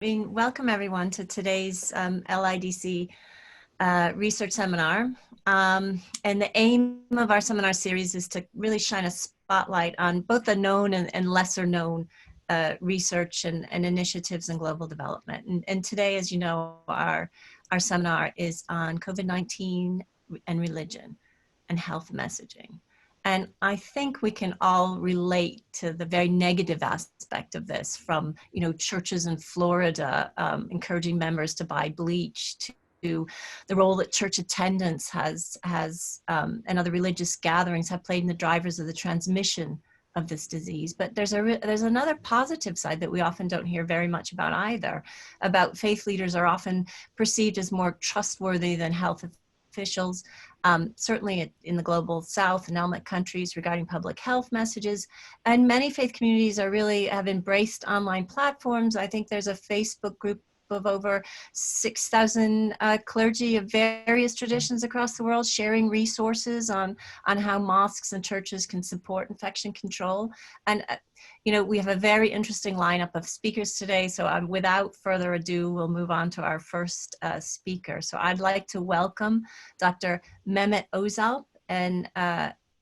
Welcome everyone to today's LIDC research seminar. And the aim of our seminar series is to really shine a spotlight on both the known and lesser known research and initiatives in global development. And today, as you know, our seminar is on COVID-19 and religion and health messaging. And I think we can all relate to the very negative aspect of this, from churches in Florida encouraging members to buy bleach, to the role that church attendance has and other religious gatherings have played in the drivers of the transmission of this disease. But there's another positive side that we often don't hear very much about either. About faith leaders are often perceived as more trustworthy than health officials, certainly in the global south and element countries regarding public health messages. And many faith communities have embraced online platforms. I think there's a Facebook group of over 6,000 clergy of various traditions across the world sharing resources on how mosques and churches can support infection control. And we have a very interesting lineup of speakers today, so without further ado, we'll move on to our first speaker. So I'd like to welcome Dr. Mehmet Özalp. And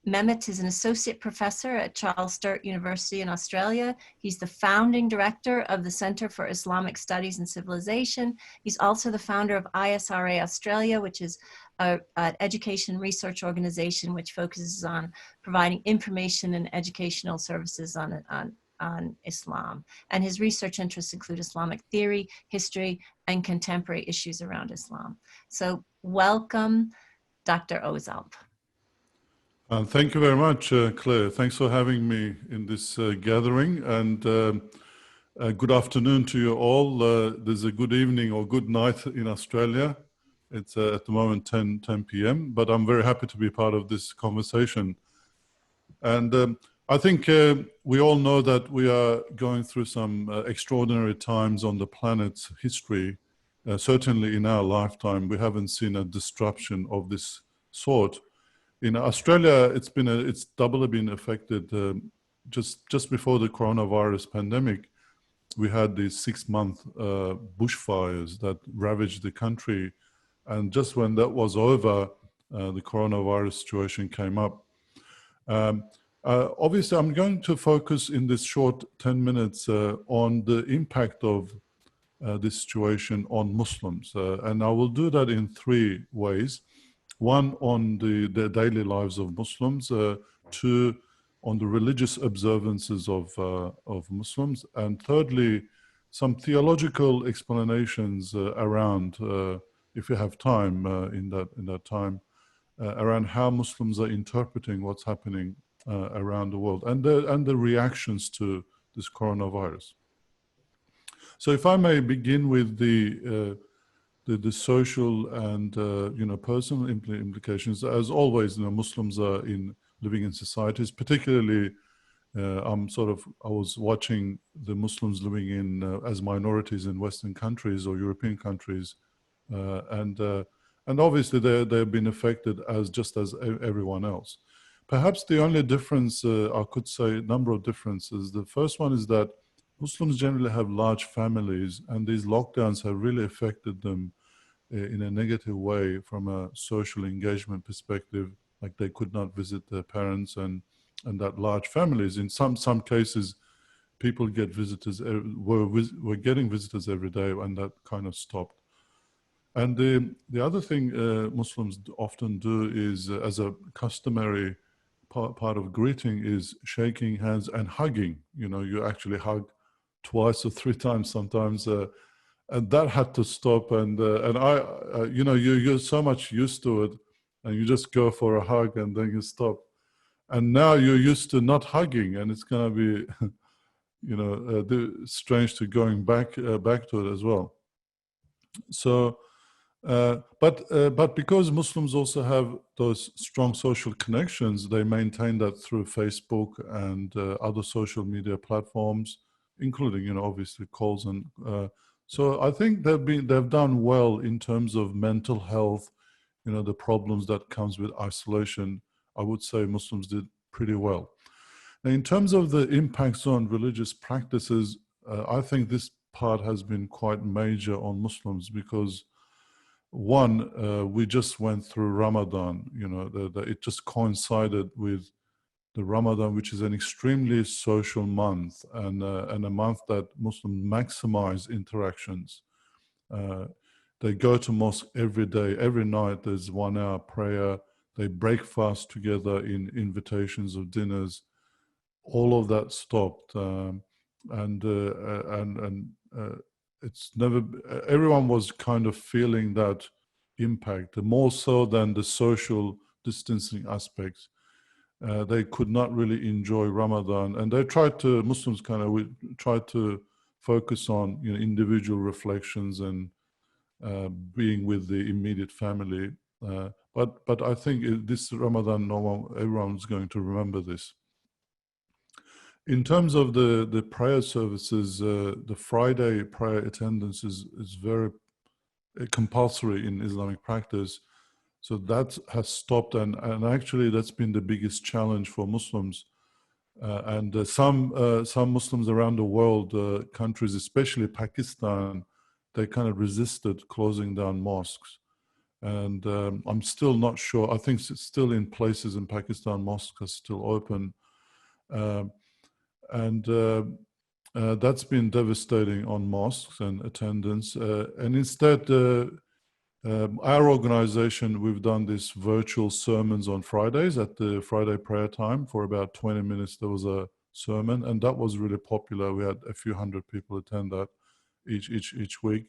Mehmet is an associate professor at Charles Sturt University in Australia. He's the founding director of the Center for Islamic Studies and Civilization. He's also the founder of ISRA Australia, which is an education research organization which focuses on providing information and educational services on Islam. And his research interests include Islamic theory, history, and contemporary issues around Islam. So welcome, Dr. Özalp. Thank you very much, Claire. Thanks for having me in this gathering, and good afternoon to you all. There's a good evening or good night in Australia. It's at the moment 10 p.m., but I'm very happy to be part of this conversation. And I think we all know that we are going through some extraordinary times on the planet's history. Certainly in our lifetime, we haven't seen a disruption of this sort. In Australia, it's doubly been affected. Just before the coronavirus pandemic, we had these 6-month bushfires that ravaged the country. And just when that was over, the coronavirus situation came up. Obviously, I'm going to focus in this short 10 minutes on the impact of this situation on Muslims. And I will do that in 3 ways. 1, on the daily lives of Muslims, 2, on the religious observances of Muslims, and thirdly, some theological explanations around, if you have time in that time, around how Muslims are interpreting what's happening around the world and the reactions to this coronavirus. So if I may begin with the social and personal implications. As always, Muslims are living in societies. Particularly, I was watching the Muslims living in as minorities in Western countries or European countries, and obviously they've been affected just as everyone else. Perhaps the only difference, I could say, a number of differences. The first one is that Muslims generally have large families, and these lockdowns have really affected them in a negative way from a social engagement perspective. Like they could not visit their parents, and that large families. In some cases, people get visitors, were getting visitors every day, and that kind of stopped. And the other thing Muslims often do is, as a customary part of greeting, is shaking hands and hugging. You actually hug 2 or 3 times sometimes, and that had to stop. And you're so much used to it, and you just go for a hug and then you stop. And now you're used to not hugging, and it's going to be, strange to going back to it as well. So, but because Muslims also have those strong social connections, they maintain that through Facebook and other social media platforms, including, obviously calls. And so I think they've done well in terms of mental health, the problems that comes with isolation. I would say Muslims did pretty well. Now, in terms of the impacts on religious practices, I think this part has been quite major on Muslims because one, we just went through Ramadan. It just coincided with the Ramadan, which is an extremely social month and a month that Muslims maximize interactions. They go to mosque every day, every night. There's 1 hour prayer. They break fast together in invitations of dinners. All of that stopped, and it's never. Everyone was kind of feeling that impact more so than the social distancing aspects. They could not really enjoy Ramadan, and they tried to. Muslims tried to focus on individual reflections and being with the immediate family. But I think this Ramadan, everyone's going to remember this. In terms of the prayer services, the Friday prayer attendance is very compulsory in Islamic practice. So that has stopped, and actually that's been the biggest challenge for Muslims. And some Muslims around the world, countries, especially Pakistan, they kind of resisted closing down mosques. And I'm still not sure. I think it's still in places in Pakistan, mosques are still open. And that's been devastating on mosques and attendance. And instead, our organization, we've done these virtual sermons on Fridays at the Friday prayer time. For about 20 minutes, there was a sermon, and that was really popular. We had a few hundred people attend that each week.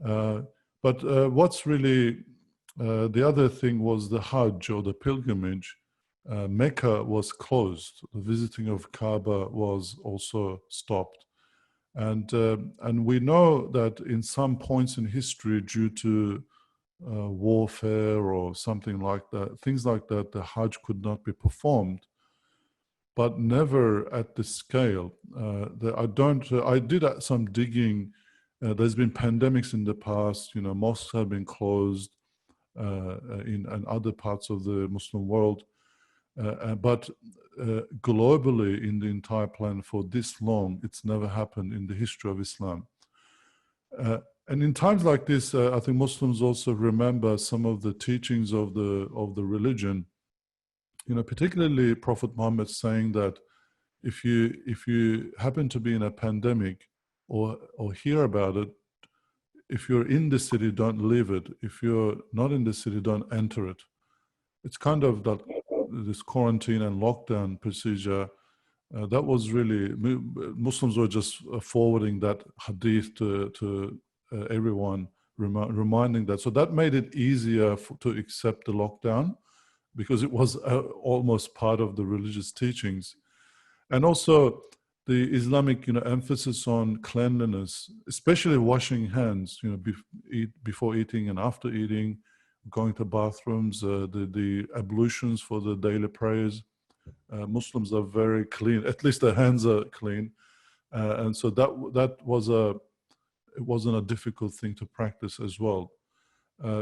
But what's really the other thing was the Hajj, or the pilgrimage. Mecca was closed. The visiting of Kaaba was also stopped. And we know that in some points in history, due to warfare or something like that, things like that, the Hajj could not be performed, but never at the scale. I did some digging. There's been pandemics in the past. Mosques have been closed in other parts of the Muslim world. But globally, in the entire planet for this long, it's never happened in the history of Islam. And in times like this, I think Muslims also remember some of the teachings of the religion. Particularly Prophet Muhammad saying that if you happen to be in a pandemic or hear about it, if you're in the city, don't leave it. If you're not in the city, don't enter it. It's kind of that this quarantine and lockdown procedure, that was really, Muslims were just forwarding that hadith to everyone, reminding that. So that made it easier to accept the lockdown, because it was almost part of the religious teachings. And also the Islamic emphasis on cleanliness, especially washing hands, before eating and after eating, going to bathrooms, the ablutions for the daily prayers. Muslims are very clean, at least their hands are clean. And so that was it wasn't a difficult thing to practice as well.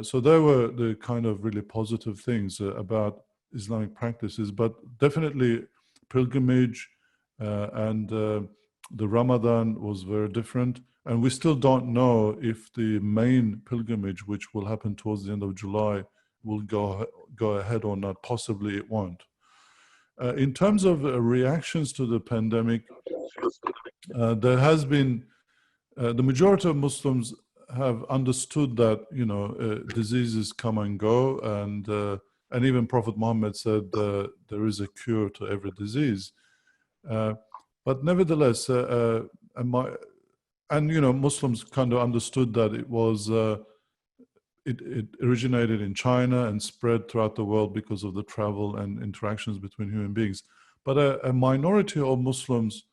So there were the kind of really positive things about Islamic practices, but definitely pilgrimage and the Ramadan was very different. And we still don't know if the main pilgrimage, which will happen towards the end of July, will go ahead or not. Possibly it won't. In terms of reactions to the pandemic, there has been, the majority of Muslims have understood that diseases come and go, and even Prophet Muhammad said there is a cure to every disease. But nevertheless, Muslims kind of understood that it was it originated in China and spread throughout the world because of the travel and interactions between human beings. But a minority of Muslims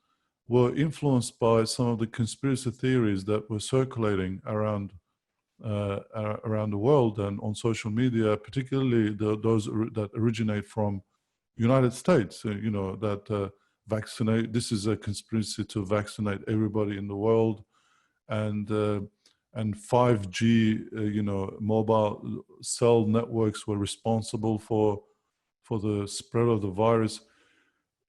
were influenced by some of the conspiracy theories that were circulating around the world and on social media, particularly those that originate from United States. That vaccinate. This is a conspiracy to vaccinate everybody in the world, and 5G, mobile cell networks were responsible for the spread of the virus.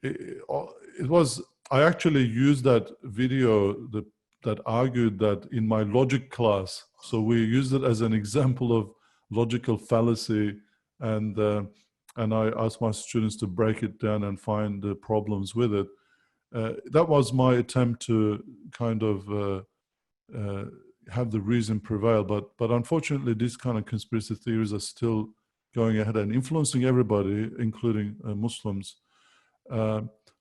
It was. I actually used that video, that argued that in my logic class, so we used it as an example of logical fallacy, and I asked my students to break it down and find the problems with it. That was my attempt to kind of have the reason prevail, but unfortunately, these kind of conspiracy theories are still going ahead and influencing everybody, including Muslims.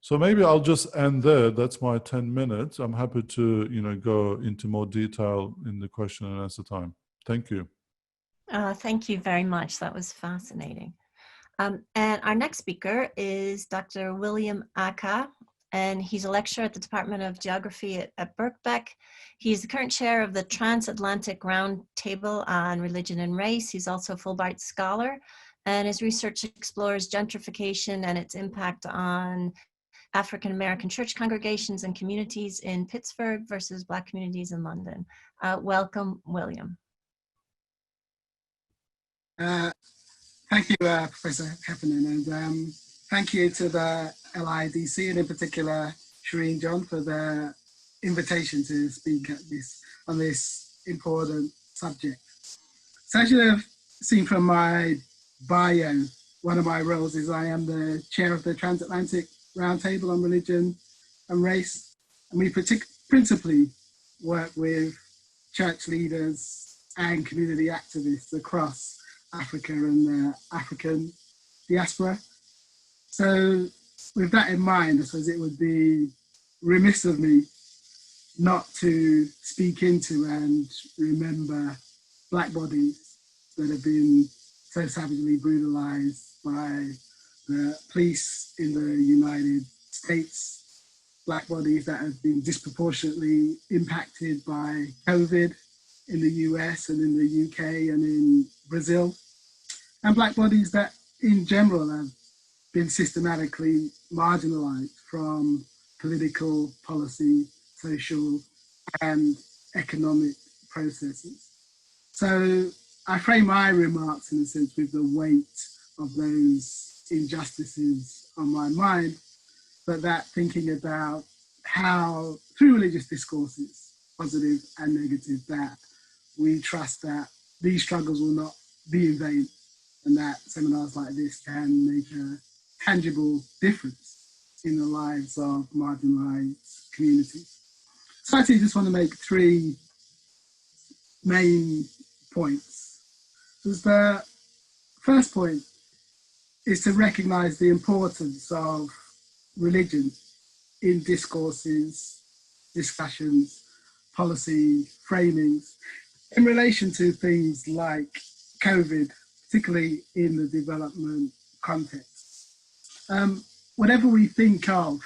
So maybe I'll just end there. That's my 10 minutes. I'm happy to, go into more detail in the question and answer time. Thank you. Thank you very much. That was fascinating. And our next speaker is Dr. William Aka, and he's a lecturer at the Department of Geography at Birkbeck. He's the current chair of the Transatlantic Roundtable on Religion and Race. He's also a Fulbright Scholar, and his research explores gentrification and its impact on African American church congregations and communities in Pittsburgh versus Black communities in London. Welcome, William. Thank you, Professor Heffernan, and thank you to the LIDC, and in particular, Shireen John, for the invitation to speak on this important subject. So as you have seen from my bio, one of my roles is I am the chair of the Transatlantic Roundtable on Religion and Race, and we principally work with church leaders and community activists across Africa and the African diaspora. So with that in mind, I suppose it would be remiss of me not to speak into and remember Black bodies that have been so savagely brutalized by the police in the United States, Black bodies that have been disproportionately impacted by COVID in the US and in the UK and in Brazil, and Black bodies that in general have been systematically marginalized from political, policy, social, and economic processes. So I frame my remarks in a sense with the weight of those injustices on my mind, but that thinking about how through religious discourses, positive and negative, that we trust that these struggles will not be in vain, and that seminars like this can make a tangible difference in the lives of marginalized communities. So I actually just want to make three main points. The first point is to recognize the importance of religion in discourses, discussions, policy framings in relation to things like COVID, particularly in the development context. Whenever we think of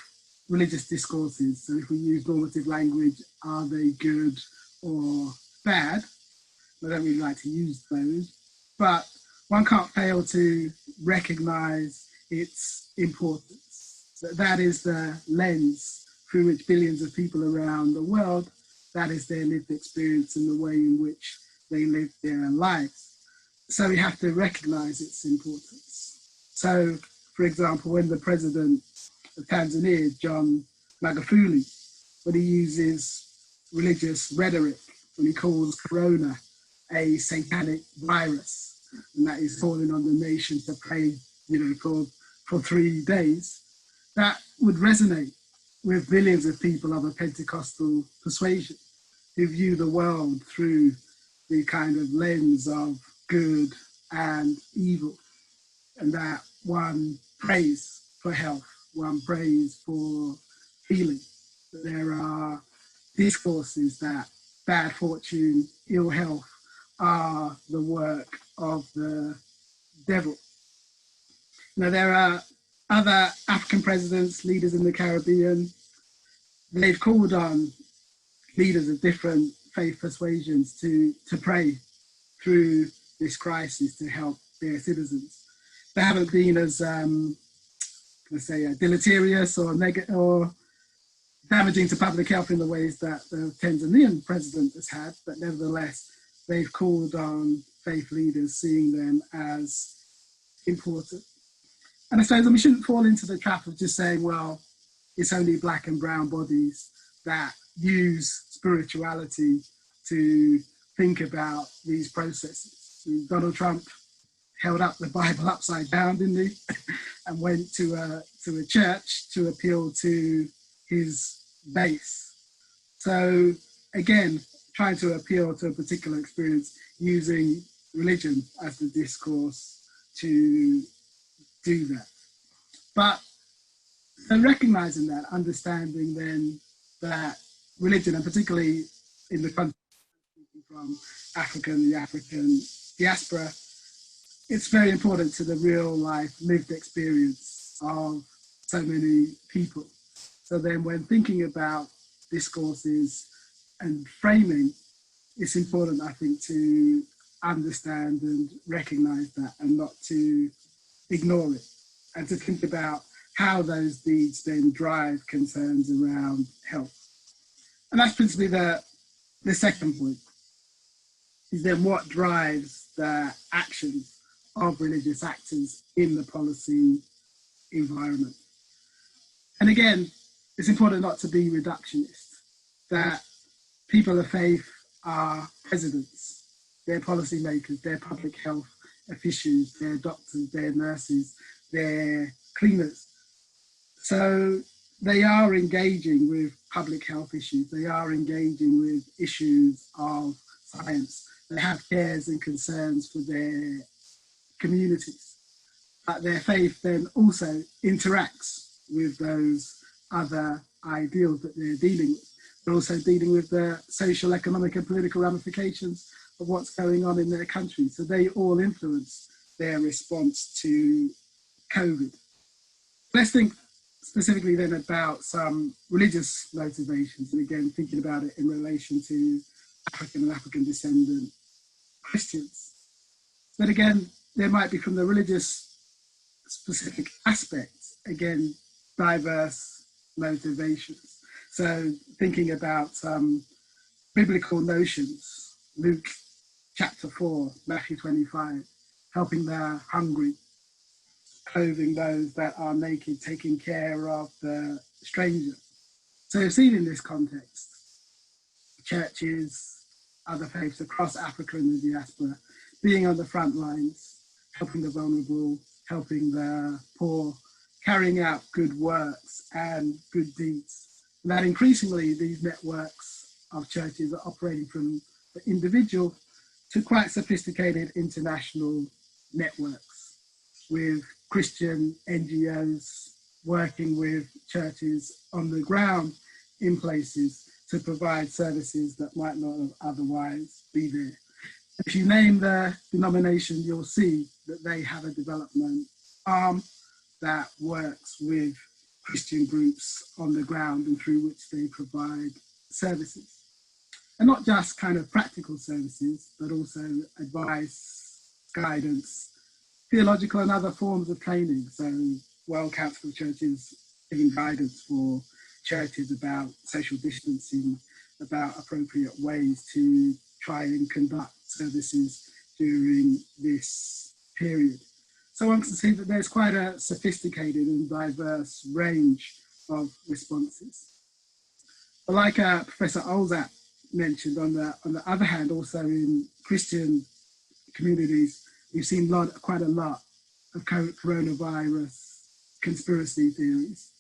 religious discourses, so if we use normative language, are they good or bad? I don't really like to use those, but one can't fail to recognize its importance. That is the lens through which billions of people around the world, that is their lived experience and the way in which they live their lives. So we have to recognize its importance. So, for example, when the president of Tanzania, John Magufuli, when he uses religious rhetoric, when he calls Corona a satanic virus, and that is calling on the nation to pray, for 3 days, that would resonate with billions of people of a Pentecostal persuasion who view the world through the kind of lens of good and evil, and that one prays for health, one prays for healing. There are discourses that bad fortune, ill health are the work of the devil. Now, there are other African presidents, leaders in the Caribbean. They've called on leaders of different faith persuasions to pray through this crisis to help their citizens. They haven't been as, deleterious or damaging to public health in the ways that the Tanzanian president has had, but nevertheless, they've called on faith leaders, seeing them as important. And I suppose we shouldn't fall into the trap of just saying, well, it's only Black and brown bodies that use spirituality to think about these processes. Donald Trump held up the Bible upside down, didn't he? And went to a church to appeal to his base. So again, trying to appeal to a particular experience using religion as the discourse to do that. But recognizing that, understanding then that religion, and particularly in the country from the African diaspora, it's very important to the real life lived experience of so many people. So then when thinking about discourses and framing, it's important, I think, to understand and recognize that and not to ignore it, and to think about how those deeds then drive concerns around health. And that's principally the second point, is then what drives the actions of religious actors in the policy environment. And again, it's important not to be reductionist, that people of faith are presidents, they're policymakers, they're public health officials, they're doctors, they're nurses, they're cleaners. So they are engaging with public health issues, they are engaging with issues of science, they have cares and concerns for their communities. But their faith then also interacts with those other ideals that they're dealing with. They're also dealing with the social, economic and political ramifications of what's going on in their country. So they all influence their response to COVID. Let's think specifically then about some religious motivations, and again, thinking about it in relation to African and African descendant Christians. But again, there might be, from the religious specific aspects, again, diverse motivations. So thinking about some biblical notions, Luke chapter 4, Matthew 25, helping the hungry, clothing those that are naked, taking care of the stranger. So seen in this context, churches, other faiths across Africa and the diaspora, being on the front lines, helping the vulnerable, helping the poor, carrying out good works and good deeds. And that increasingly these networks of churches are operating from the individual to quite sophisticated international networks, with Christian NGOs working with churches on the ground in places to provide services that might not have otherwise be there. If you name the denomination, you'll see that they have a development arm that works with Christian groups on the ground and through which they provide services. And not just kind of practical services, but also advice, guidance, theological and other forms of training. So World Council of Churches giving guidance for churches about social distancing, about appropriate ways to try and conduct services during this period. So one can see that there's quite a sophisticated and diverse range of responses. But like Professor Olzat mentioned, on the other hand, also in Christian communities, we've seen quite a lot of coronavirus conspiracy theories,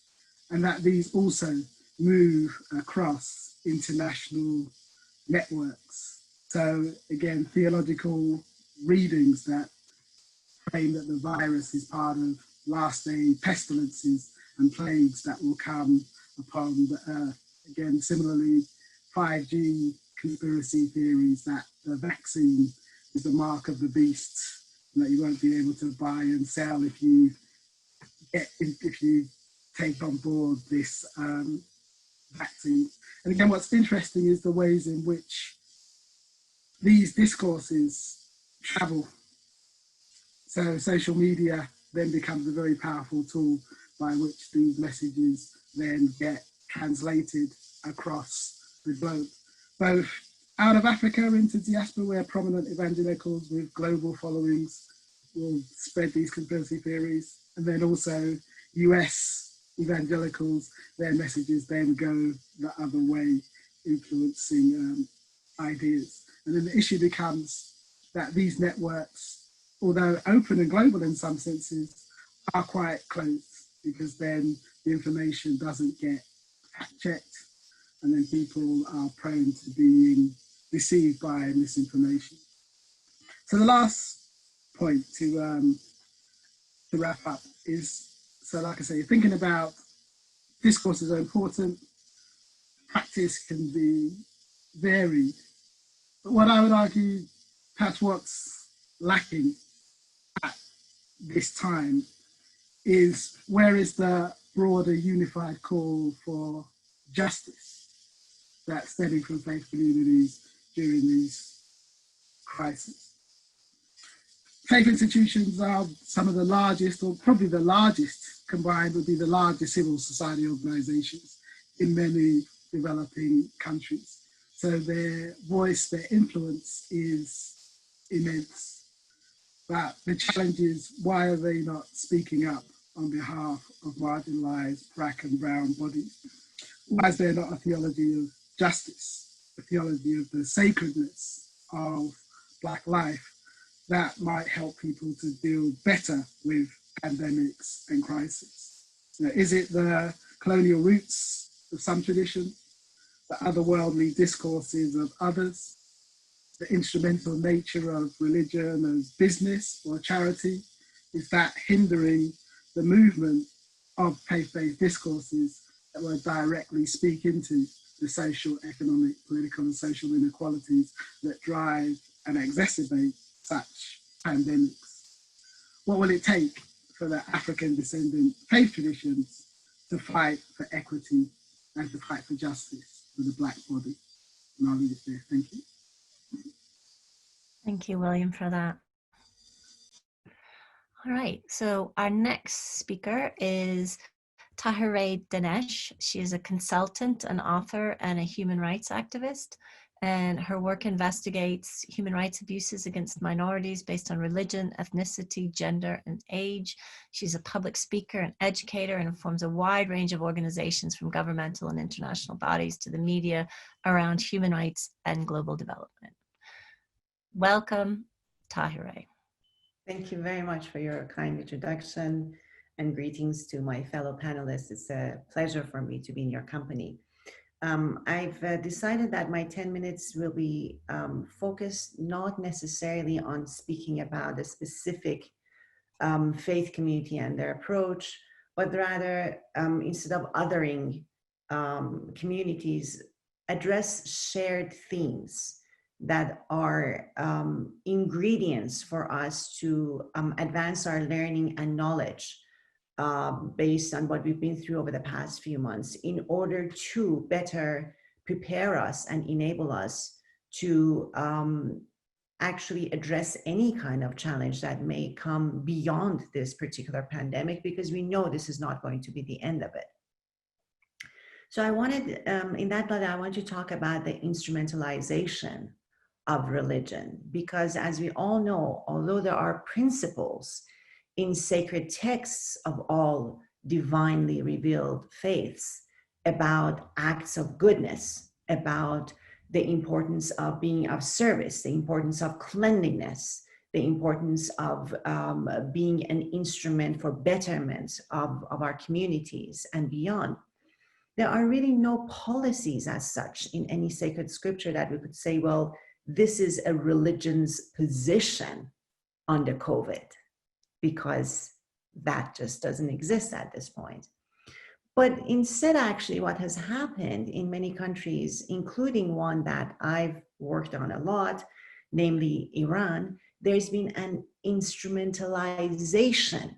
and that these also move across international networks. So again, theological readings that claim that the virus is part of lasting pestilences and plagues that will come upon the earth. Again, similarly, 5G conspiracy theories that the vaccine is the mark of the beast, and that you won't be able to buy and sell if you take on board this vaccine. And again, what's interesting is the ways in which these discourses travel. So social media then becomes a very powerful tool by which these messages then get translated across the globe, both out of Africa into diaspora, where prominent evangelicals with global followings will spread these conspiracy theories, and then also US evangelicals, their messages then go the other way influencing ideas. And then the issue becomes that these networks, although open and global in some senses, are quite closed, because then the information doesn't get fact checked, and then people are prone to being deceived by misinformation. So the last point to wrap up is, so like I say, thinking about discourses are important, practice can be varied, but what I would argue, perhaps what's lacking at this time is, where is the broader unified call for justice that's stemming from faith communities during these crises? Faith institutions are some of the largest, or probably the largest combined, would be the largest civil society organizations in many developing countries. So their voice, their influence is immense. But the challenge is, why are they not speaking up on behalf of marginalized black and brown bodies? Why is there not a theology of justice, a theology of the sacredness of black life that might help people to deal better with pandemics and crises? You know, is it the colonial roots of some traditions, the otherworldly discourses of others, the instrumental nature of religion as business or charity? Is that hindering the movement of faith-based discourses that will directly speak into the social, economic, political, and social inequalities that drive and exacerbate such pandemics? What will it take for the African descendant faith traditions to fight for equity and to fight for justice for the black body? And I'll leave it there. Thank you. Thank you, William, for that. All right, so our next speaker is Tahireh Dinesh. She is a consultant, an author, and a human rights activist. And her work investigates human rights abuses against minorities based on religion, ethnicity, gender, and age. She's a public speaker and educator, and informs a wide range of organizations, from governmental and international bodies to the media, around human rights and global development. Welcome, Tahireh. Thank you very much for your kind introduction, and greetings to my fellow panelists. It's a pleasure for me to be in your company. I've decided that my 10 minutes will be focused not necessarily on speaking about a specific faith community and their approach, but rather, instead of othering communities, address shared themes that are ingredients for us to advance our learning and knowledge based on what we've been through over the past few months, in order to better prepare us and enable us to actually address any kind of challenge that may come beyond this particular pandemic, because we know this is not going to be the end of it. So I wanted, in that light, I want to talk about the instrumentalization of religion, because as we all know, although there are principles in sacred texts of all divinely revealed faiths about acts of goodness, about the importance of being of service, the importance of cleanliness, the importance of being an instrument for betterment of our communities and beyond, there are really no policies as such in any sacred scripture that we could say, well, this is a religion's position on the COVID, because that just doesn't exist at this point. But instead, actually, what has happened in many countries, including one that I've worked on a lot, namely Iran, there's been an instrumentalization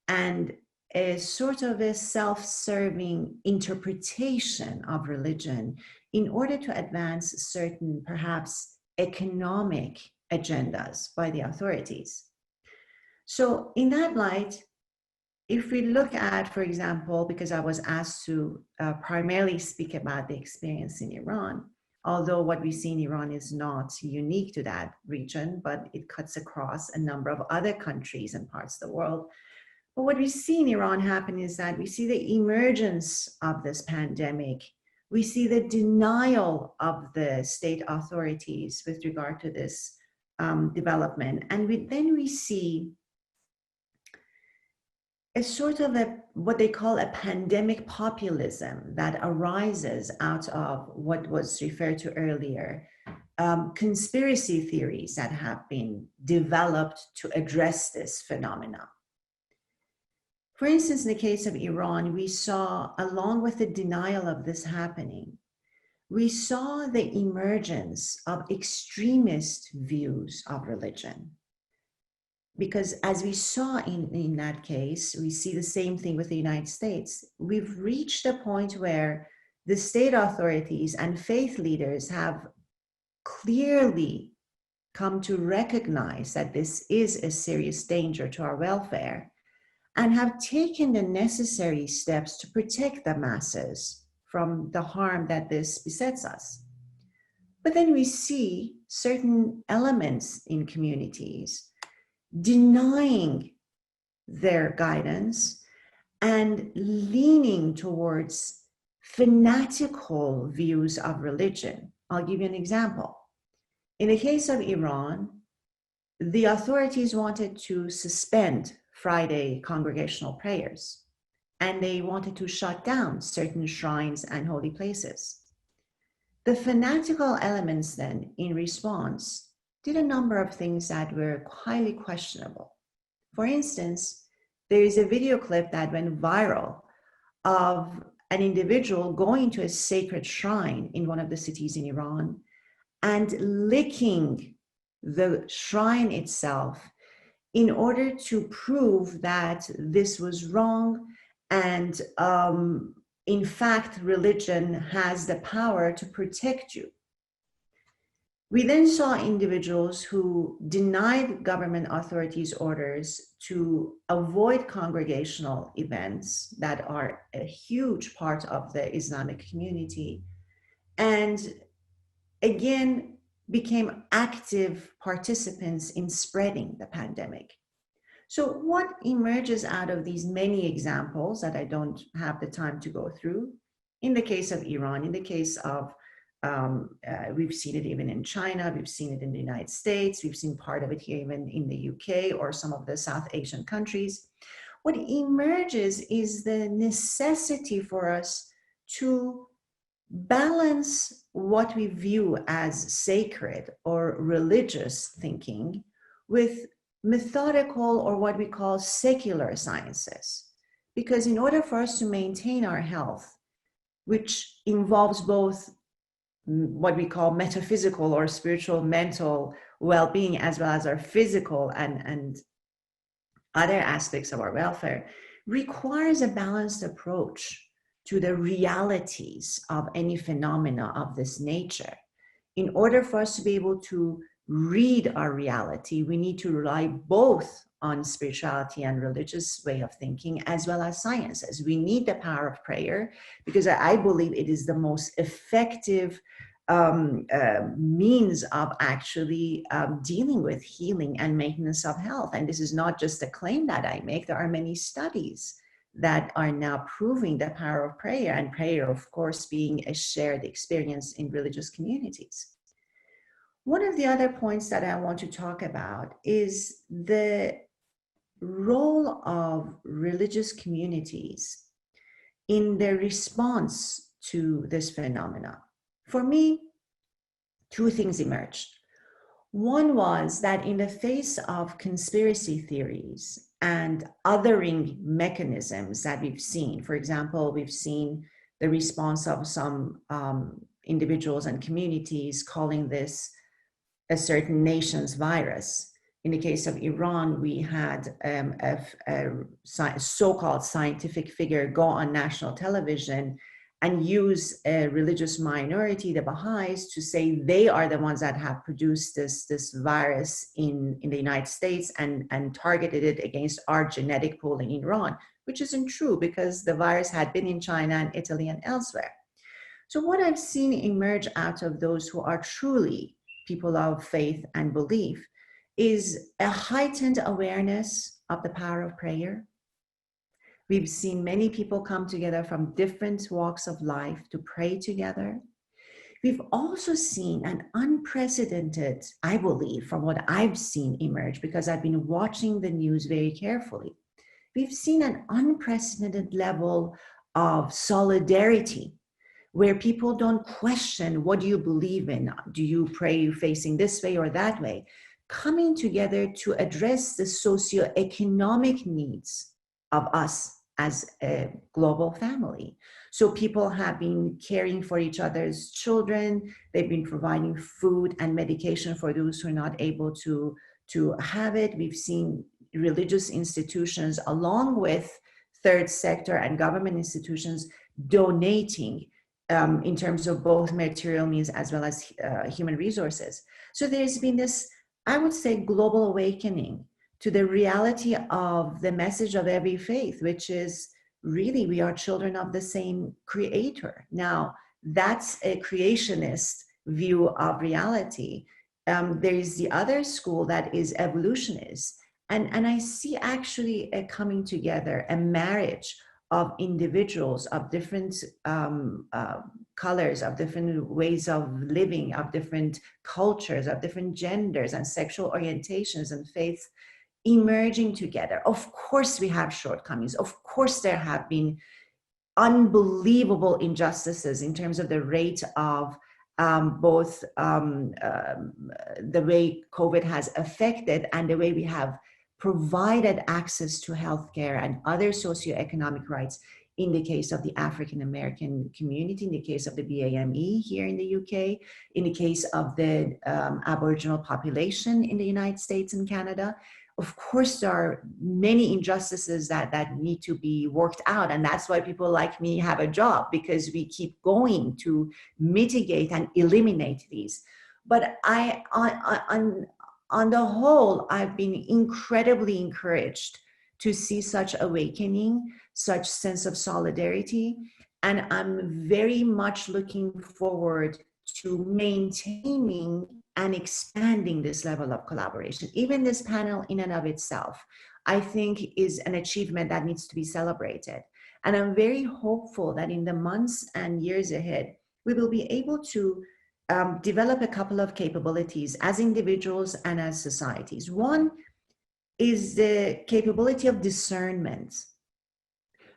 and a sort of a self-serving interpretation of religion in order to advance certain, perhaps, economic agendas by the authorities. So in that light, if we look at, for example, because I was asked to primarily speak about the experience in Iran, although what we see in Iran is not unique to that region, but it cuts across a number of other countries and parts of the world. But what we see in Iran happen is that we see the emergence of this pandemic We see the denial of the state authorities with regard to this development. And then we see a sort of what they call a pandemic populism that arises out of what was referred to earlier, conspiracy theories that have been developed to address this phenomena. For instance, in the case of Iran, we saw, along with the denial of this happening, we saw the emergence of extremist views of religion. Because as we saw in that case, we see the same thing with the United States. We've reached a point where the state authorities and faith leaders have clearly come to recognize that this is a serious danger to our welfare and have taken the necessary steps to protect the masses from the harm that this besets us. But then we see certain elements in communities denying their guidance and leaning towards fanatical views of religion. I'll give you an example. In the case of Iran, the authorities wanted to suspend Friday congregational prayers, and they wanted to shut down certain shrines and holy places. The fanatical elements then, in response, did a number of things that were highly questionable. For instance, there is a video clip that went viral of an individual going to a sacred shrine in one of the cities in Iran and licking the shrine itself in order to prove that this was wrong and in fact, religion has the power to protect you. We then saw individuals who denied government authorities' orders to avoid congregational events that are a huge part of the Islamic community, and again became active participants in spreading the pandemic. So what emerges out of these many examples that I don't have the time to go through, in the case of Iran, in the case of we've seen it even in China, we've seen it in the United States, we've seen part of it here even in the UK or some of the South Asian countries. What emerges is the necessity for us to balance what we view as sacred or religious thinking with methodical or what we call secular sciences. Because in order for us to maintain our health, which involves both what we call metaphysical or spiritual mental well-being, as well as our physical and other aspects of our welfare, requires a balanced approach to the realities of any phenomena of this nature. In order for us to be able to read our reality, we need to rely both on spirituality and religious way of thinking, as well as sciences. We need the power of prayer because I believe it is the most effective means of actually dealing with healing and maintenance of health. And this is not just a claim that I make. There are many studies that are now proving the power of prayer, and prayer, of course, being a shared experience in religious communities. One of the other points that I want to talk about is the role of religious communities in their response to this phenomena. For me, two things emerged. One was that in the face of conspiracy theories and othering mechanisms that we've seen, for example, we've seen the response of some individuals and communities calling this a certain nation's virus. In the case of Iran, we had a so-called scientific figure go on national television and use a religious minority, the Baha'is, to say they are the ones that have produced this virus in the United States and targeted it against our genetic pool in Iran, which isn't true because the virus had been in China and Italy and elsewhere. So what I've seen emerge out of those who are truly people of faith and belief is a heightened awareness of the power of prayer, We've seen many people come together from different walks of life to pray together. We've also seen an unprecedented, I believe, from what I've seen emerge, because I've been watching the news very carefully. We've seen an unprecedented level of solidarity where people don't question, what do you believe in? Do you pray facing this way or that way? Coming together to address the socioeconomic needs of us as a global family. So people have been caring for each other's children. They've been providing food and medication for those who are not able to have it. We've seen religious institutions, along with third sector and government institutions, donating in terms of both material means as well as human resources. So there's been this, I would say, global awakening to the reality of the message of every faith, which is really we are children of the same creator. Now, that's a creationist view of reality. There is the other school that is evolutionist. And I see actually a coming together, a marriage of individuals of different colors, of different ways of living, of different cultures, of different genders and sexual orientations and faiths emerging together. Of course, we have shortcomings. Of course, there have been unbelievable injustices in terms of the rate of both the way COVID has affected and the way we have provided access to healthcare and other socioeconomic rights in the case of the African American community, in the case of the BAME here in the UK, in the case of the Aboriginal population in the United States and Canada. Of course, there are many injustices that need to be worked out. And that's why people like me have a job, because we keep going to mitigate and eliminate these. But on the whole, I've been incredibly encouraged to see such awakening, such sense of solidarity. And I'm very much looking forward to maintaining and expanding this level of collaboration. Even this panel in and of itself, I think, is an achievement that needs to be celebrated. And I'm very hopeful that in the months and years ahead, we will be able to develop a couple of capabilities as individuals and as societies. One is the capability of discernment.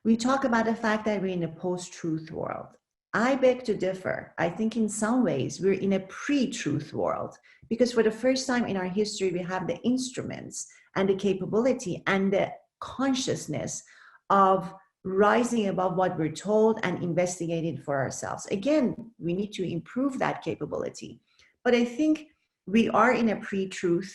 We talk about the fact that we're in a post-truth world. I beg to differ. I think in some ways we're in a pre-truth world, because for the first time in our history, we have the instruments and the capability and the consciousness of rising above what we're told and investigating for ourselves. Again, we need to improve that capability. But I think we are in a pre-truth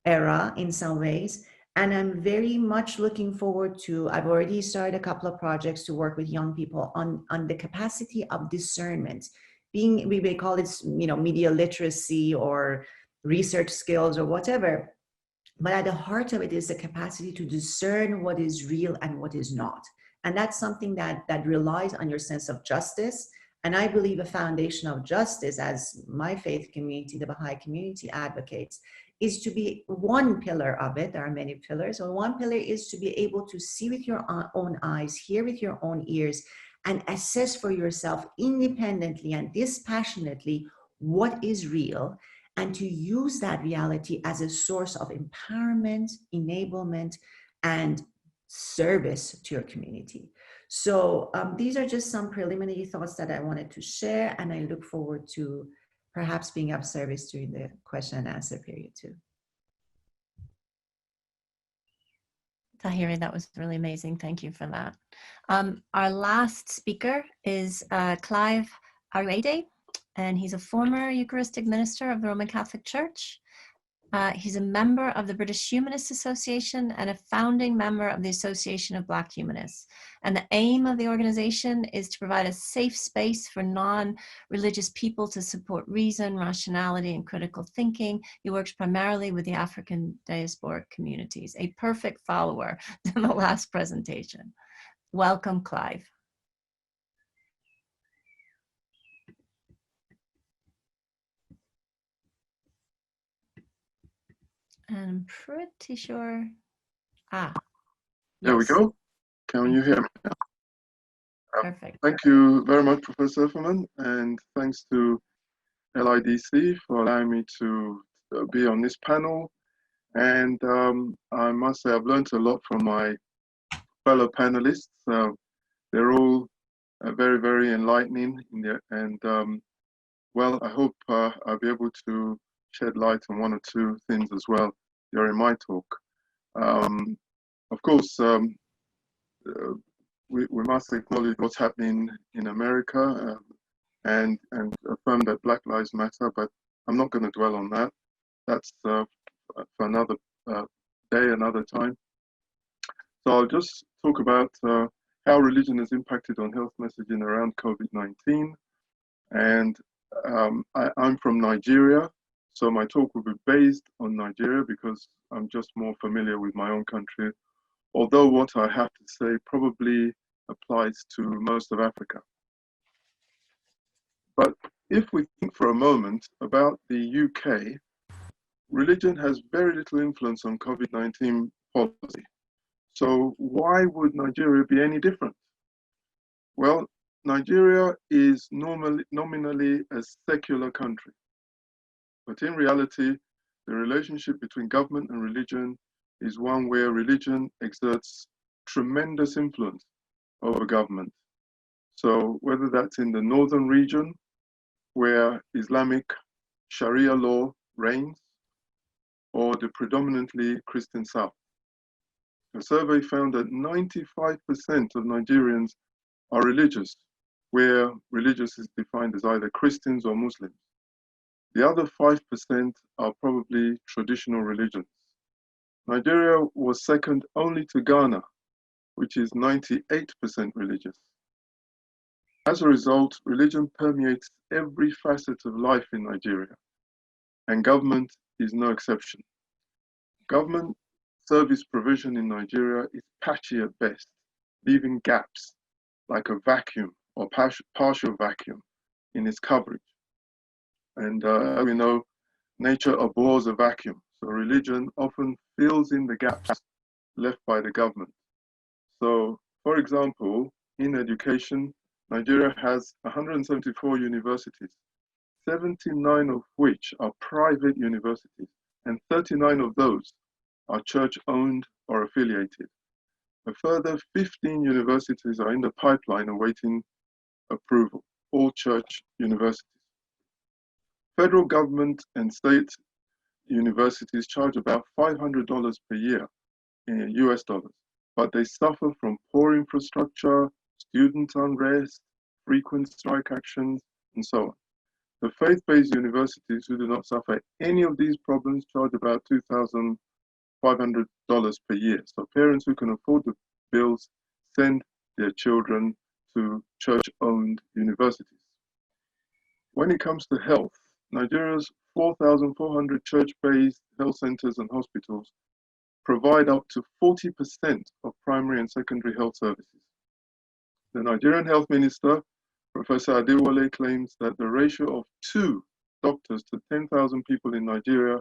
era in some ways. And I'm very much looking forward to, I've already started a couple of projects to work with young people on the capacity of discernment. We may call it, media literacy or research skills or whatever. But at the heart of it is the capacity to discern what is real and what is not. And that's something that relies on your sense of justice. And I believe a foundation of justice, as my faith community, the Baha'i community, advocates, is to be one pillar of it. There are many pillars. So one pillar is to be able to see with your own eyes, hear with your own ears, and assess for yourself independently and dispassionately what is real, and to use that reality as a source of empowerment, enablement, and service to your community. So these are just some preliminary thoughts that I wanted to share, and I look forward to perhaps being of service during the question and answer period too. Tahiri, that was really amazing. Thank you for that. Our last speaker is Clive Arede, and he's a former Eucharistic minister of the Roman Catholic Church. He's a member of the British Humanist Association and a founding member of the Association of Black Humanists. And the aim of the organization is to provide a safe space for non-religious people to support reason, rationality, and critical thinking. He works primarily with the African diasporic communities, a perfect follower to the last presentation. Welcome, Clive. And I'm pretty sure, There we go. Can you hear me? Perfect. Thank you very much, Professor Efferman, and thanks to LIDC for allowing me to be on this panel. And I must say I've learned a lot from my fellow panelists. They're all very, very enlightening, and well, I hope I'll be able to shed light on one or two things as well during my talk. Of course, we must acknowledge what's happening in America and affirm that Black Lives Matter, but I'm not going to dwell on that. That's for another day, another time. So I'll just talk about how religion has impacted on health messaging around COVID-19. And I'm from Nigeria, so my talk will be based on Nigeria because I'm just more familiar with my own country, although what I have to say probably applies to most of Africa. But if we think for a moment about the UK, religion has very little influence on COVID-19 policy. So why would Nigeria be any different? Well, Nigeria is nominally a secular country, but in reality, the relationship between government and religion is one where religion exerts tremendous influence over government. So whether that's in the northern region, where Islamic Sharia law reigns, or the predominantly Christian South. A survey found that 95% of Nigerians are religious, where religious is defined as either Christians or Muslims. The other 5% are probably traditional religions. Nigeria was second only to Ghana, which is 98% religious. As a result, religion permeates every facet of life in Nigeria, and government is no exception. Government service provision in Nigeria is patchy at best, leaving gaps like a vacuum or partial vacuum in its coverage. And as we know, nature abhors a vacuum, so religion often fills in the gaps left by the government. So, for example, in education, Nigeria has 174 universities, 79 of which are private universities, and 39 of those are church-owned or affiliated. A further 15 universities are in the pipeline awaiting approval, all church universities. Federal government and state universities charge about $500 per year in US dollars, but they suffer from poor infrastructure, student unrest, frequent strike actions, and so on. The faith-based universities who do not suffer any of these problems charge about $2,500 per year. So parents who can afford the bills send their children to church-owned universities. When it comes to health, Nigeria's 4,400 church-based health centers and hospitals provide up to 40% of primary and secondary health services. The Nigerian Health Minister, Professor Adewale, claims that the ratio of 2 doctors to 10,000 people in Nigeria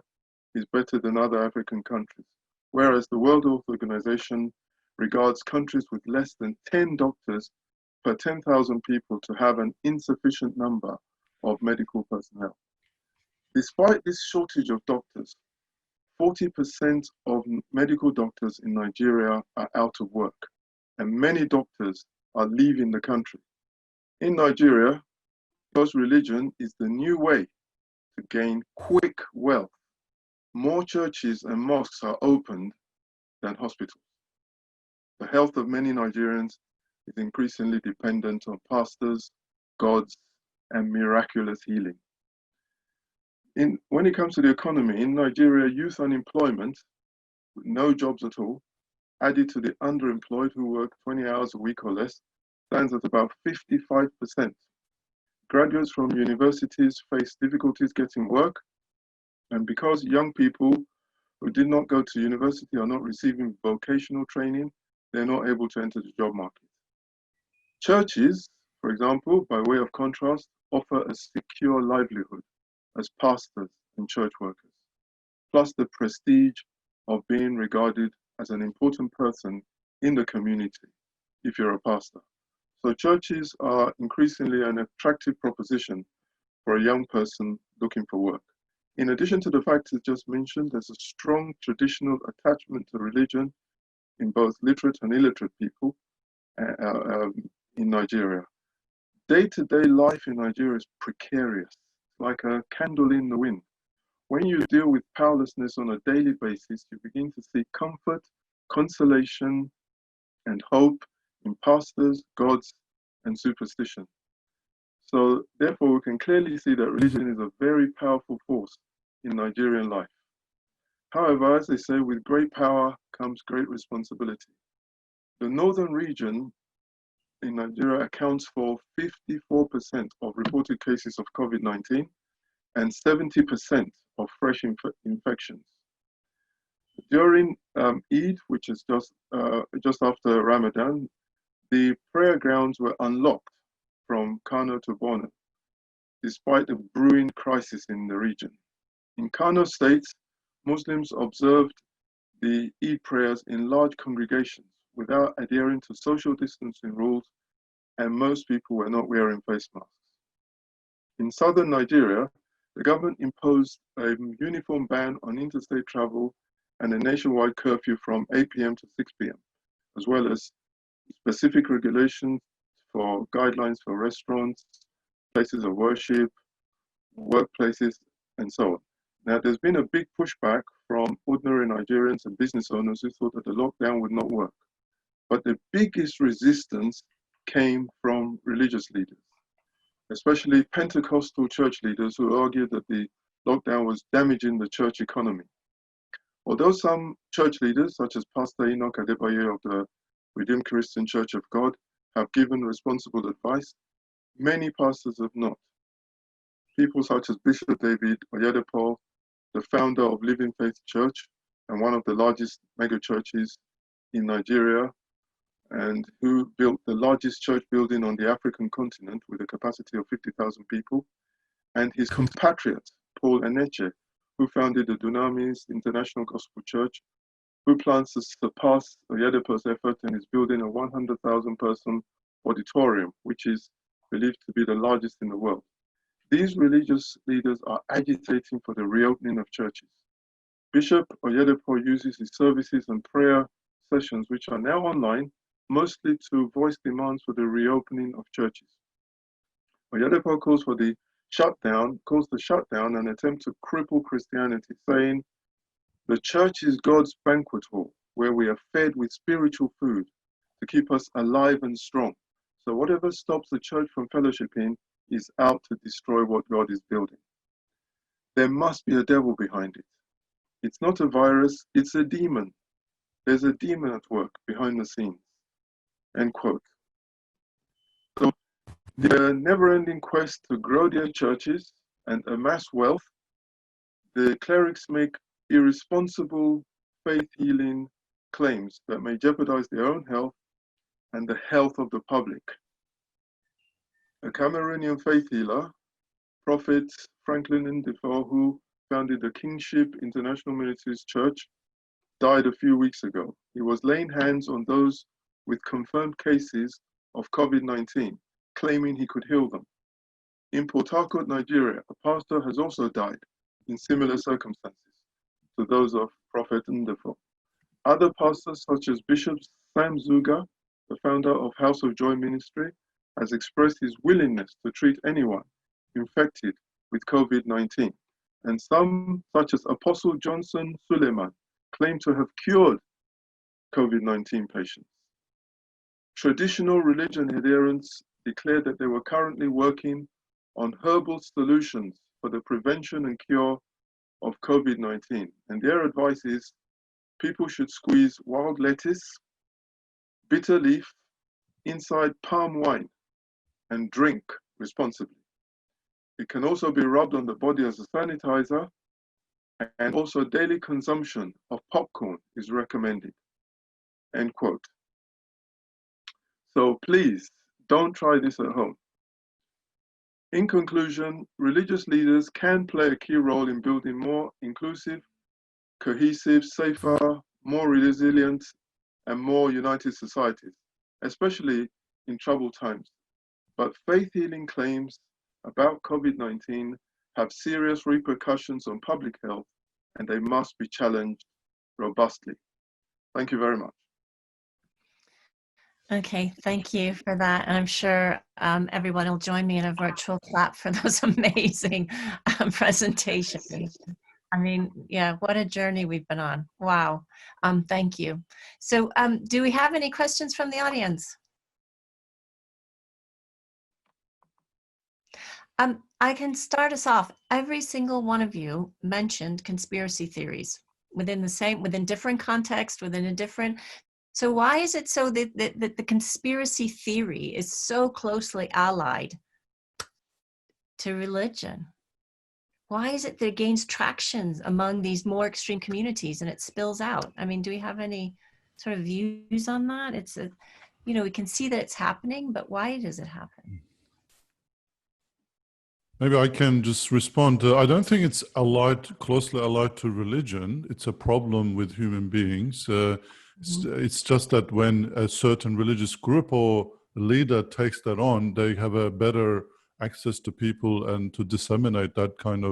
is better than other African countries, whereas the World Health Organization regards countries with less than 10 doctors per 10,000 people to have an insufficient number of medical personnel. Despite this shortage of doctors, 40% of medical doctors in Nigeria are out of work, and many doctors are leaving the country. In Nigeria, because religion is the new way to gain quick wealth, more churches and mosques are opened than hospitals. The health of many Nigerians is increasingly dependent on pastors, gods, and miraculous healing. When it comes to the economy, in Nigeria, youth unemployment, with no jobs at all, added to the underemployed who work 20 hours a week or less, stands at about 55%. Graduates from universities face difficulties getting work, and because young people who did not go to university are not receiving vocational training, they're not able to enter the job market. Churches, for example, by way of contrast, offer a secure livelihood as pastors and church workers, plus the prestige of being regarded as an important person in the community if you're a pastor. So churches are increasingly an attractive proposition for a young person looking for work. In addition to the factors just mentioned, there's a strong traditional attachment to religion in both literate and illiterate people in Nigeria. Day-to-day life in Nigeria is precarious, like a candle in the wind. When you deal with powerlessness on a daily basis, you begin to see comfort, consolation, and hope in pastors, gods, and superstition. So therefore, we can clearly see that religion is a very powerful force in Nigerian life. However, as they say, with great power comes great responsibility. The northern region in Nigeria accounts for 54% of reported cases of COVID-19 and 70% of fresh infections. During Eid, which is just after Ramadan, the prayer grounds were unlocked from Kano to Borno, despite the brewing crisis in the region. In Kano State, Muslims observed the Eid prayers in large congregations without adhering to social distancing rules, and most people were not wearing face masks. In southern Nigeria, the government imposed a uniform ban on interstate travel and a nationwide curfew from 8 p.m. to 6 p.m., as well as specific regulations for guidelines for restaurants, places of worship, workplaces, and so on. Now, there's been a big pushback from ordinary Nigerians and business owners who thought that the lockdown would not work. But the biggest resistance came from religious leaders, especially Pentecostal church leaders who argued that the lockdown was damaging the church economy. Although some church leaders, such as Pastor Enoch Adebayo of the Redeemed Christian Church of God, have given responsible advice, many pastors have not. People such as Bishop David Oyedepo, the founder of Living Faith Church and one of the largest mega churches in Nigeria, and who built the largest church building on the African continent with a capacity of 50,000 people, and his compatriot, Paul Eneche, who founded the Dunamis International Gospel Church, who plans to surpass Oyedepo's effort and is building a 100,000 person auditorium, which is believed to be the largest in the world. These religious leaders are agitating for the reopening of churches. Bishop Oyedepo uses his services and prayer sessions, which are now online, mostly to voice demands for the reopening of churches. Oyedepo calls the shutdown an attempt to cripple Christianity, saying, "The church is God's banquet hall, where we are fed with spiritual food to keep us alive and strong. So whatever stops the church from fellowshipping is out to destroy what God is building. There must be a devil behind it. It's not a virus, it's a demon. There's a demon at work behind the scenes." End quote. So the never-ending quest to grow their churches and amass wealth, the clerics make irresponsible faith-healing claims that may jeopardize their own health and the health of the public. A Cameroonian faith healer, Prophet Franklin Ndefo, who founded the Kingship International Ministries Church, died a few weeks ago. He was laying hands on those with confirmed cases of COVID-19, claiming he could heal them. In Port Harcourt, Nigeria, a pastor has also died in similar circumstances to those of Prophet Ndefo. Other pastors, such as Bishop Sam Zuga, the founder of House of Joy Ministry, has expressed his willingness to treat anyone infected with COVID-19. And some, such as Apostle Johnson Suleiman, claim to have cured COVID-19 patients. Traditional religion adherents declared that they were currently working on herbal solutions for the prevention and cure of COVID-19. And their advice is people should squeeze wild lettuce, bitter leaf inside palm wine and drink responsibly. It can also be rubbed on the body as a sanitizer, and also daily consumption of popcorn is recommended. End quote. So please don't try this at home. In conclusion, religious leaders can play a key role in building more inclusive, cohesive, safer, more resilient, and more united societies. especially in troubled times. But faith healing claims about COVID-19 have serious repercussions on public health, and they must be challenged robustly. Thank you very much. Okay, thank you for that. And I'm sure everyone will join me in a virtual clap for those amazing presentations. I mean, yeah, what a journey we've been on. Wow. Thank you. So do we have any questions from the audience? I can start us off. Every single one of you mentioned conspiracy theories within different context, within a different. So why is it so that the conspiracy theory is so closely allied to religion? Why is it that it gains traction among these more extreme communities and it spills out? I mean, do we have any sort of views on that? We can see that it's happening, but why does it happen? Maybe I can just respond. I don't think it's closely allied to religion. It's a problem with human beings. It's just that when a certain religious group or leader takes that on, they have a better access to people and to disseminate that kind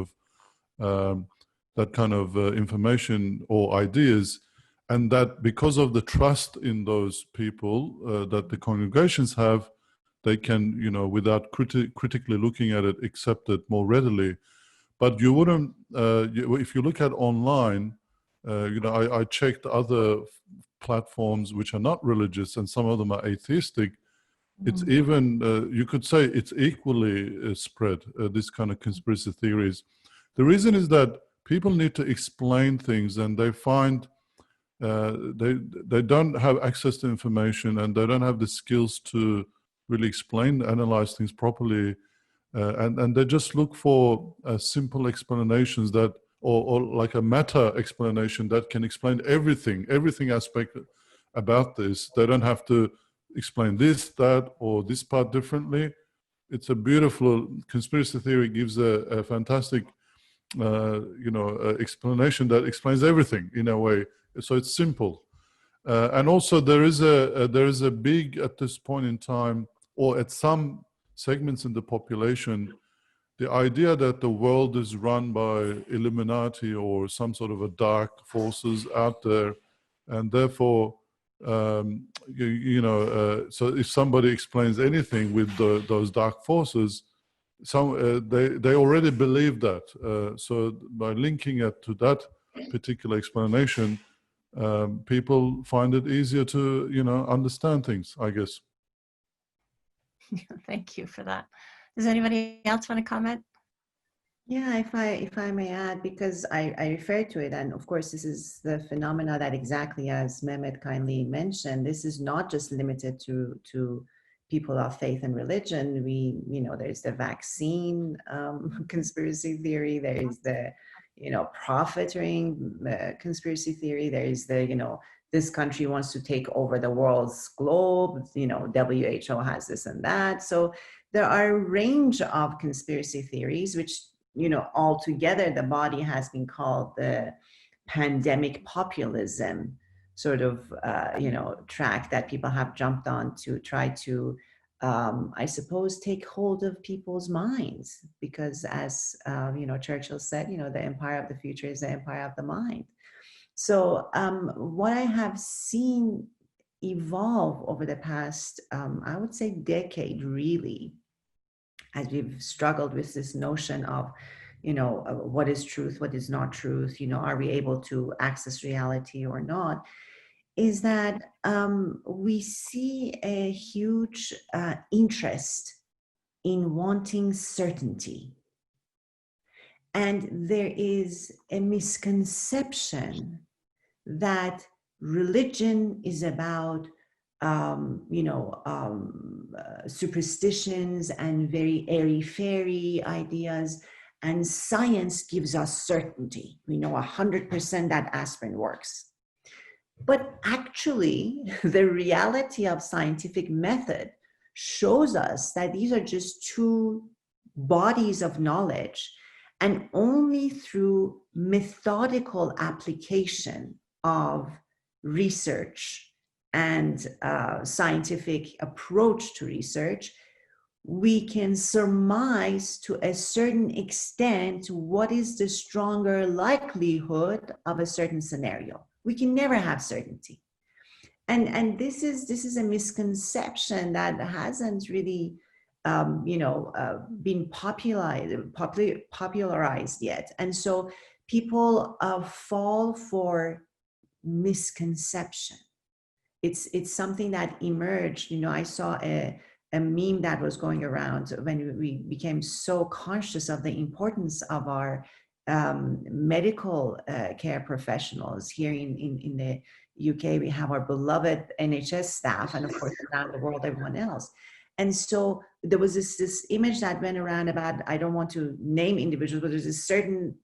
of information or ideas, and that because of the trust in those people that the congregations have, they can, without critically looking at it, accept it more readily. But you wouldn't, if you look at online, I checked other platforms which are not religious, and some of them are atheistic. It's even, you could say it's equally spread, this kind of conspiracy theories. The reason is that people need to explain things, and they find they don't have access to information, and they don't have the skills to really explain, analyze things properly, and they just look for simple explanations that, or like a meta explanation that can explain everything aspect about this. They don't have to explain this, that, or this part differently. It's a beautiful conspiracy theory, gives a fantastic, explanation that explains everything in a way. So it's simple. And also there is a big, at this point in time, or at some segments in the population, the idea that the world is run by Illuminati or some sort of a dark forces out there, and therefore, so if somebody explains anything with those dark forces, they already believe that. So by linking it to that particular explanation, people find it easier to, understand things, I guess. Thank you for that. Does anybody else want to comment? Yeah, if I may add, because I refer to it, and of course this is the phenomena that, exactly as Mehmet kindly mentioned, this is not just limited to people of faith and religion. There's the vaccine conspiracy theory, there is the profiteering conspiracy theory, there is the this country wants to take over the world's globe, WHO has this and that. So there are a range of conspiracy theories which, altogether the body has been called the pandemic populism sort of, track that people have jumped on to try to, I suppose, take hold of people's minds. Because as, Churchill said, the empire of the future is the empire of the mind. So what I have seen evolve over the past, I would say, decade, really, as we've struggled with this notion of, what is truth, what is not truth, are we able to access reality or not, is that we see a huge interest in wanting certainty. And there is a misconception that religion is about superstitions and very airy-fairy ideas, and science gives us certainty. We know 100% that aspirin works. But actually, the reality of scientific method shows us that these are just two bodies of knowledge, and only through methodical application of research and scientific approach to research, we can surmise to a certain extent what is the stronger likelihood of a certain scenario. We can never have certainty. And this is a misconception that hasn't really been popularized yet. And so people fall for misconception. It's something that emerged. I saw a meme that was going around when we became so conscious of the importance of our medical care professionals. Here in the UK, we have our beloved NHS staff, and of course around the world, everyone else. And so there was this image that went around about, I don't want to name individuals, but there's a certain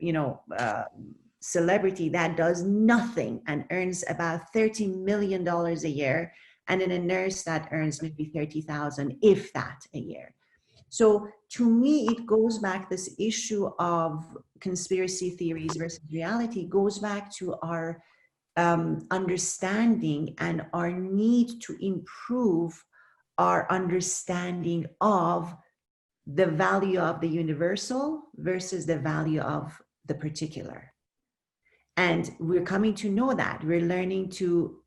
celebrity that does nothing and earns about $30 million a year, and then a nurse that earns maybe 30,000, if that, a year. So to me, it goes back, this issue of conspiracy theories versus reality goes back to our understanding and our need to improve our understanding of the value of the universal versus the value of the particular. And we're coming to know that. We're learning to,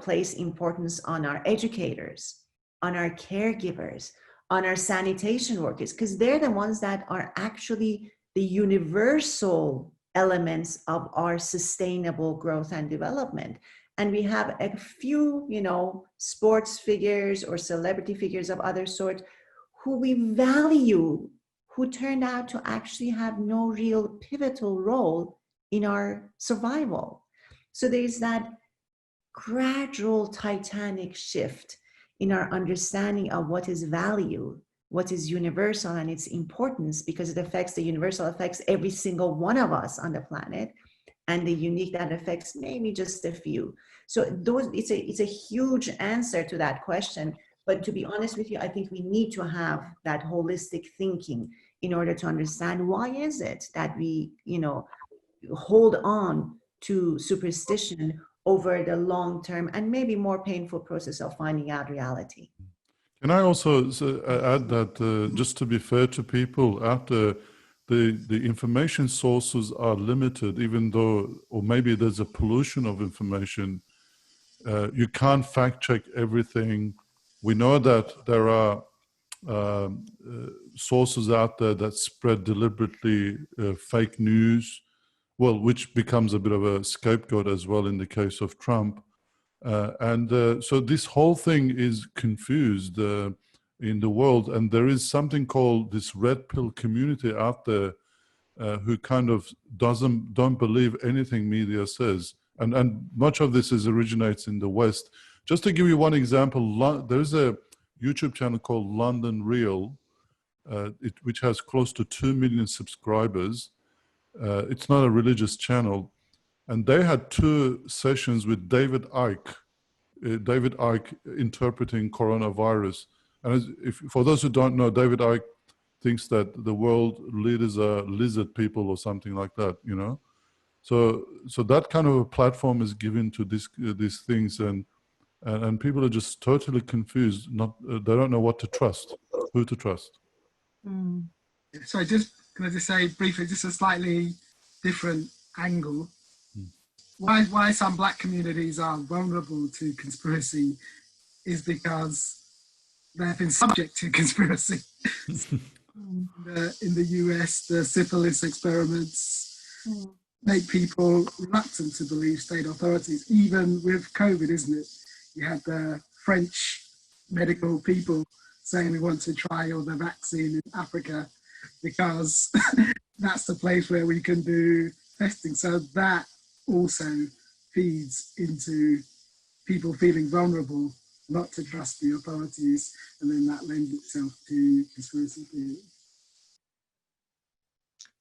place importance on our educators, on our caregivers, on our sanitation workers, because they're the ones that are actually the universal elements of our sustainable growth and development. And we have a few, sports figures or celebrity figures of other sorts who we value, who turned out to actually have no real pivotal role in our survival. So there's that gradual titanic shift in our understanding of what is value, what is universal, and its importance, because it affects the universal, affects every single one of us on the planet, and the unique that affects maybe just a few. So it's a huge answer to that question. But to be honest with you, I think we need to have that holistic thinking in order to understand why is it that we, hold on to superstition over the long term and maybe more painful process of finding out reality. Can I also add that just to be fair to people out there, the information sources are limited, even though, or maybe there's a pollution of information. You can't fact check everything. We know that there are sources out there that spread deliberately fake news, well, which becomes a bit of a scapegoat as well in the case of Trump. So this whole thing is confused in the world, and there is something called this red pill community out there who kind of don't believe anything media says, and much of this originates in the West. Just to give you one example, there's a YouTube channel called London Real, which has close to 2 million subscribers. It's not a religious channel, and they had 2 sessions with David Icke interpreting coronavirus. And for those who don't know, David Icke thinks that the world leaders are lizard people or something like that, So that kind of a platform is given to these things, and people are just totally confused. They don't know what to trust, who to trust. Mm. So can I just say briefly, just a slightly different angle. Why some Black communities are vulnerable to conspiracy is because they've been subject to conspiracy. In the US, the syphilis experiments make people reluctant to believe state authorities, even with COVID, isn't it? You had the French medical people saying we want to trial the vaccine in Africa because that's the place where we can do testing. So that also feeds into people feeling vulnerable not to trust the authorities, and then that lends itself to conspiracy theory.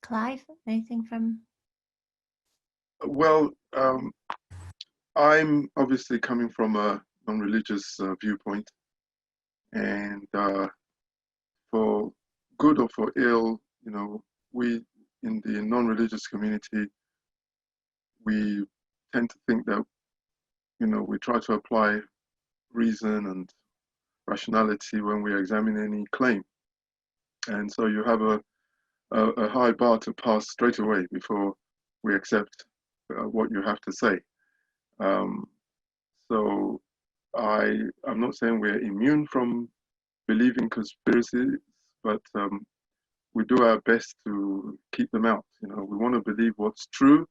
Clive, anything from? Well, I'm obviously coming from a non-religious viewpoint, and for good or for ill, we in the non-religious community, we tend to think that, we try to apply reason and rationality when we examine any claim. And so you have a high bar to pass straight away before we accept what you have to say. So I'm not saying we're immune from believing conspiracies, but we do our best to keep them out. You know, we want to believe what's true,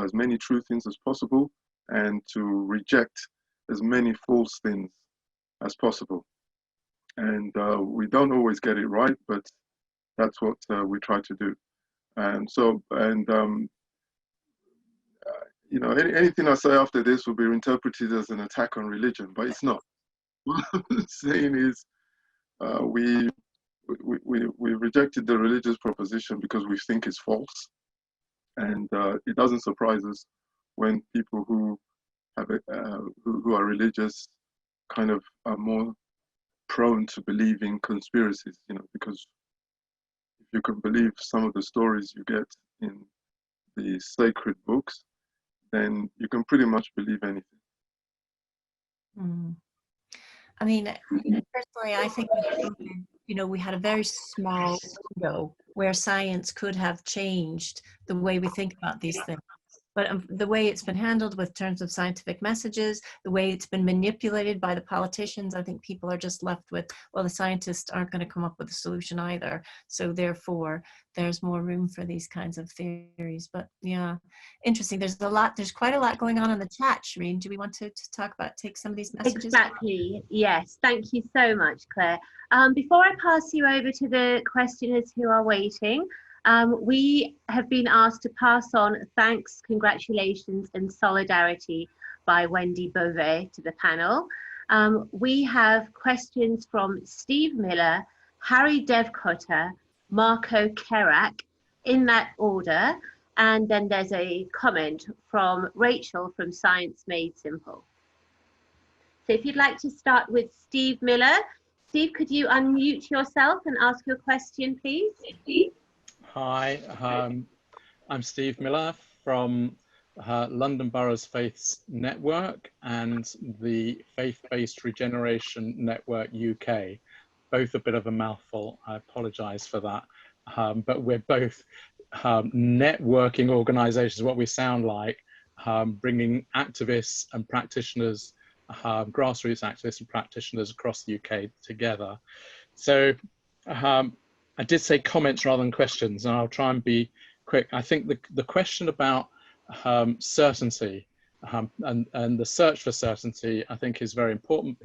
as many true things as possible, and to reject as many false things as possible. And we don't always get it right, but that's what we try to do. And so, you know, anything I say after this will be interpreted as an attack on religion, but it's not. What I'm saying is we rejected the religious proposition because we think it's false. And it doesn't surprise us when people who have who are religious kind of are more prone to believing conspiracies, you know, because if you can believe some of the stories you get in the sacred books, then you can pretty much believe anything. Mm. I mean, personally, I think that, you know, we had a very small window where science could have changed the way we think about these things. But the way it's been handled with terms of scientific messages, the way it's been manipulated by the politicians, I think people are just left with, well, the scientists aren't going to come up with a solution either. So therefore, there's more room for these kinds of theories. But yeah, interesting. There's quite a lot going on in the chat, Shireen. Do we want to talk about, take some of these messages? Exactly. Yes. Thank you so much, Claire. Before I pass you over to the questioners who are waiting, we have been asked to pass on thanks, congratulations and solidarity by Wendy Beauvais to the panel. We have questions from Steve Miller, Harry Devcotter, Marco Kerak, in that order. And then there's a comment from Rachel from Science Made Simple. So if you'd like to start with Steve Miller. Steve, could you unmute yourself and ask your question, please? Hi, I'm Steve Miller from London Borough's Faiths Network and the Faith-Based Regeneration Network UK. Both a bit of a mouthful, I apologise for that. But we're both networking organisations, what we sound like, bringing activists and practitioners, grassroots activists and practitioners across the UK together. So I did say comments rather than questions, and I'll try and be quick. I think the question about certainty and the search for certainty, I think, is very important.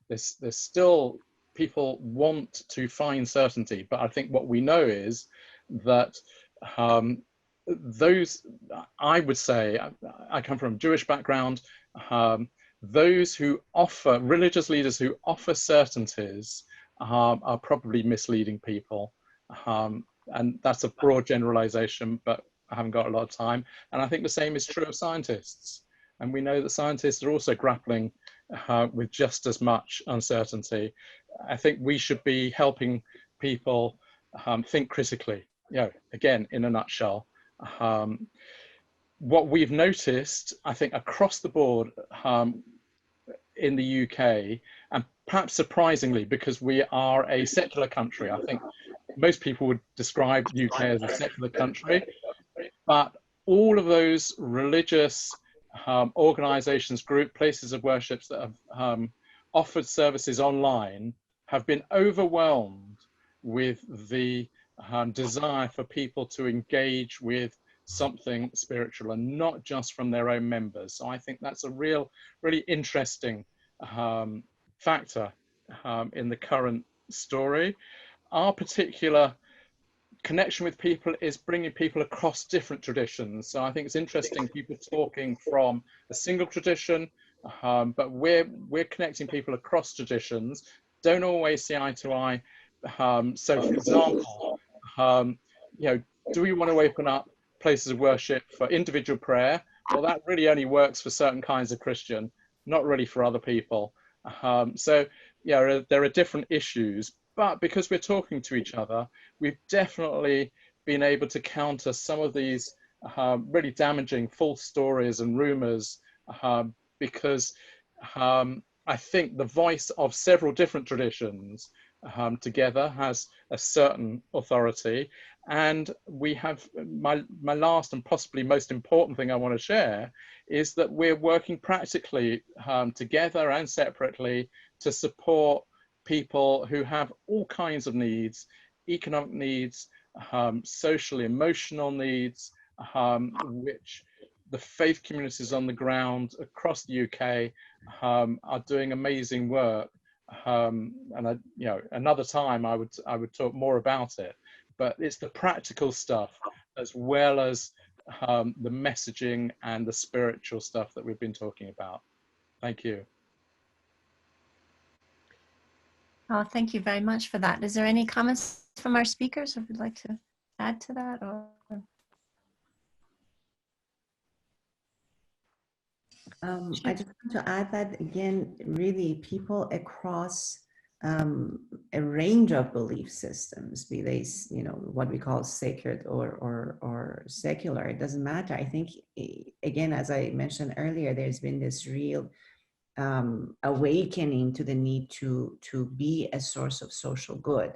There's still people want to find certainty, but I think what we know is that those, I would say, I come from a Jewish background, those who offer, religious leaders who offer certainties are probably misleading people. And that's a broad generalization, but I haven't got a lot of time. And I think the same is true of scientists. And we know that scientists are also grappling with just as much uncertainty. I think we should be helping people think critically, you know, again, in a nutshell. What we've noticed, I think, across the board in the UK, and perhaps surprisingly, because we are a secular country, I think most people would describe the UK as a secular country, but all of those religious organizations, places of worship that have offered services online have been overwhelmed with the desire for people to engage with something spiritual and not just from their own members. So I think that's a really interesting factor in the current story. Our particular connection with people is bringing people across different traditions. So I think it's interesting, people talking from a single tradition, but we're connecting people across traditions, don't always see eye to eye. So for example, you know, do we want to open up places of worship for individual prayer? Well, that really only works for certain kinds of Christian, not really for other people. So yeah, there are different issues, but because we're talking to each other, we've definitely been able to counter some of these really damaging false stories and rumors, because I think the voice of several different traditions together has a certain authority. And we have, my last and possibly most important thing I want to share is that we're working practically together and separately to support people who have all kinds of needs, economic needs, social, emotional needs, which the faith communities on the ground across the UK are doing amazing work. And another time I would talk more about it. But it's the practical stuff as well as the messaging and the spiritual stuff that we've been talking about. Thank you. Oh, thank you very much for that. Is there any comments from our speakers, if you'd like to add to that? Or I just want to add that again, really people across a range of belief systems, be they, what we call sacred or secular, it doesn't matter. I think, again, as I mentioned earlier, there's been this real awakening to the need to be a source of social good.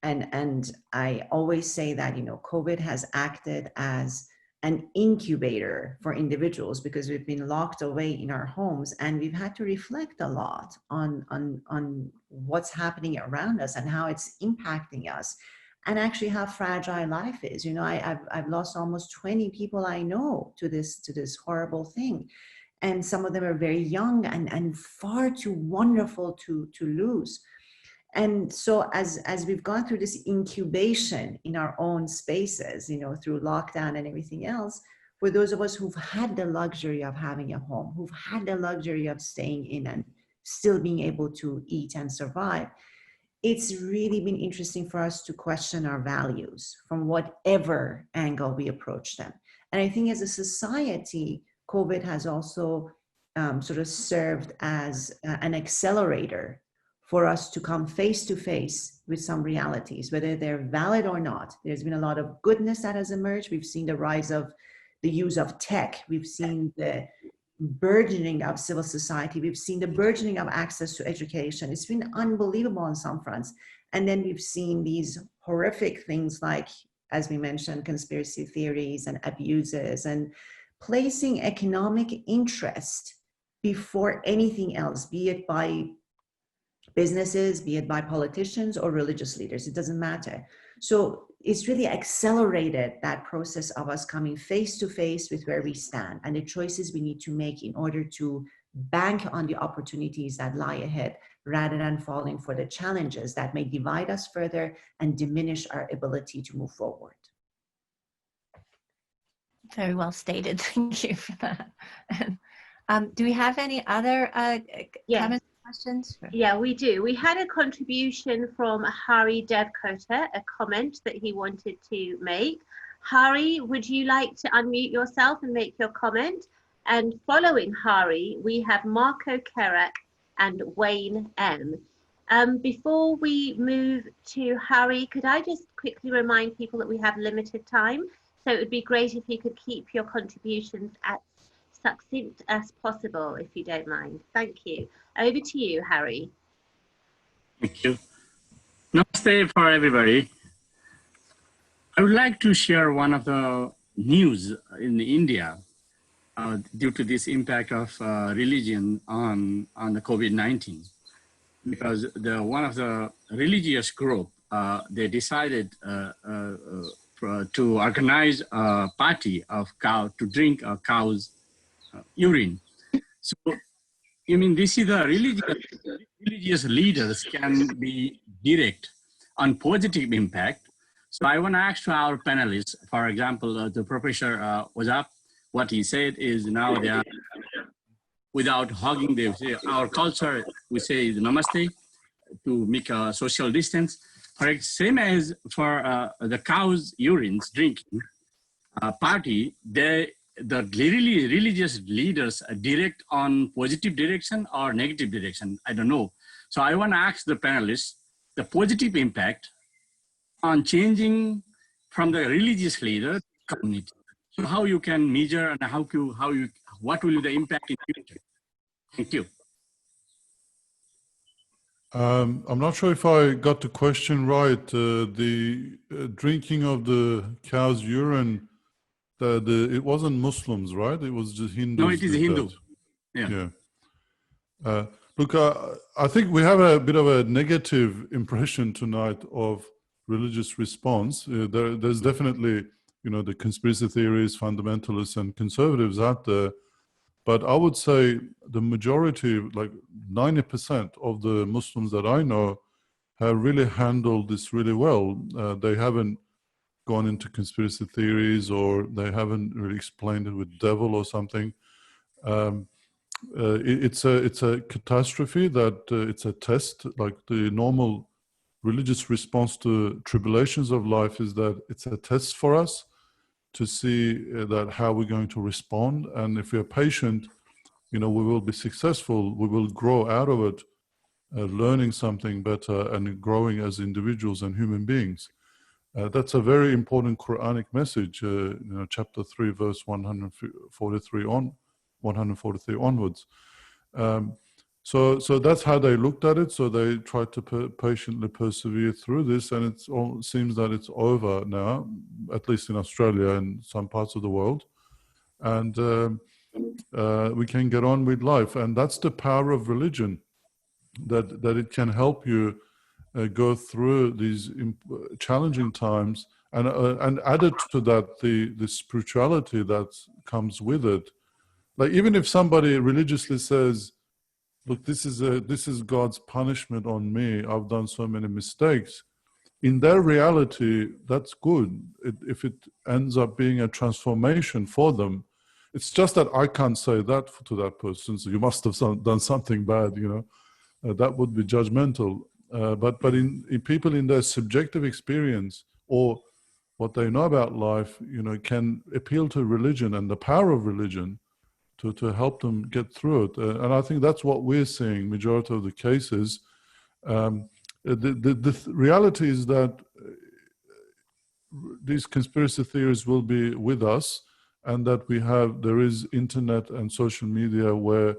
And I always say that, COVID has acted as an incubator for individuals because we've been locked away in our homes and we've had to reflect a lot on what's happening around us and how it's impacting us and actually how fragile life is. I've lost almost 20 people I know to this horrible thing. And some of them are very young and far too wonderful to lose. And so as we've gone through this incubation in our own spaces, through lockdown and everything else, for those of us who've had the luxury of having a home, who've had the luxury of staying in and still being able to eat and survive, it's really been interesting for us to question our values from whatever angle we approach them. And I think as a society, COVID has also sort of served as an accelerator for us to come face to face with some realities, whether they're valid or not. There's been a lot of goodness that has emerged. We've seen the rise of the use of tech. We've seen the burgeoning of civil society. We've seen the burgeoning of access to education. It's been unbelievable on some fronts. And then we've seen these horrific things like, as we mentioned, conspiracy theories and abuses and placing economic interest before anything else, be it by businesses, be it by politicians or religious leaders, it doesn't matter. So it's really accelerated that process of us coming face to face with where we stand and the choices we need to make in order to bank on the opportunities that lie ahead rather than falling for the challenges that may divide us further and diminish our ability to move forward. very well stated. Thank you for that. Do we have any other comments? Questions? Yeah, we do. We had a contribution from Hari Devkota, a comment that he wanted to make. Hari, would you like to unmute yourself and make your comment? And following Hari, we have Marco Kerak and Wayne M. Before we move to Hari, could I just quickly remind people that we have limited time? So it would be great if you could keep your contributions as succinct as possible, if you don't mind. Thank you. Over to you, Hari. Thank you. Namaste for everybody. I would like to share one of the news in India due to this impact of religion on the COVID-19. Because one of the religious group, they decided to organize a party of cow to drink a cow's urine. So, I mean, this is the religious leaders can be direct on positive impact. So I want to ask to our panelists, for example, the professor was up, what he said is now they are, without hugging, they say, our culture, we say is namaste to make a social distance. Same as for the cow's urines drinking party, the religious leaders direct on positive direction or negative direction, I don't know. So I want to ask the panelists the positive impact on changing from the religious leader to community. So how you can measure and what will be the impact in future? Thank you. I'm not sure if I got the question right. The drinking of the cow's urine, it wasn't Muslims, right? It was just No, Hindus it is did Hindu. that. Yeah. Yeah. Look, I think we have a bit of a negative impression tonight of religious response. There's definitely, the conspiracy theories, fundamentalists, and conservatives out there. But I would say the majority, like 90% of the Muslims that I know, have really handled this really well. They haven't gone into conspiracy theories, or they haven't really explained it with devil or something. It's a catastrophe that it's a test. Like the normal religious response to tribulations of life is that it's a test for us to see that how we're going to respond. And if we're patient, we will be successful. We will grow out of it, learning something better and growing as individuals and human beings. That's a very important Quranic message, chapter 3, verse 143 onwards. So that's how they looked at it. So they tried to patiently persevere through this, and it seems that it's over now, at least in Australia and some parts of the world. And we can get on with life. And that's the power of religion, that it can help you go through these challenging times, and added to that the spirituality that comes with it. Like, even if somebody religiously says, look, this is God's punishment on me, I've done so many mistakes, in their reality, that's good. If it ends up being a transformation for them, it's just that I can't say that to that person, so you must have done something bad, that would be judgmental. But in people, in their subjective experience or what they know about life, can appeal to religion and the power of religion to help them get through it. And I think that's what we're seeing majority of the cases. The reality is that these conspiracy theories will be with us, and that there is internet and social media where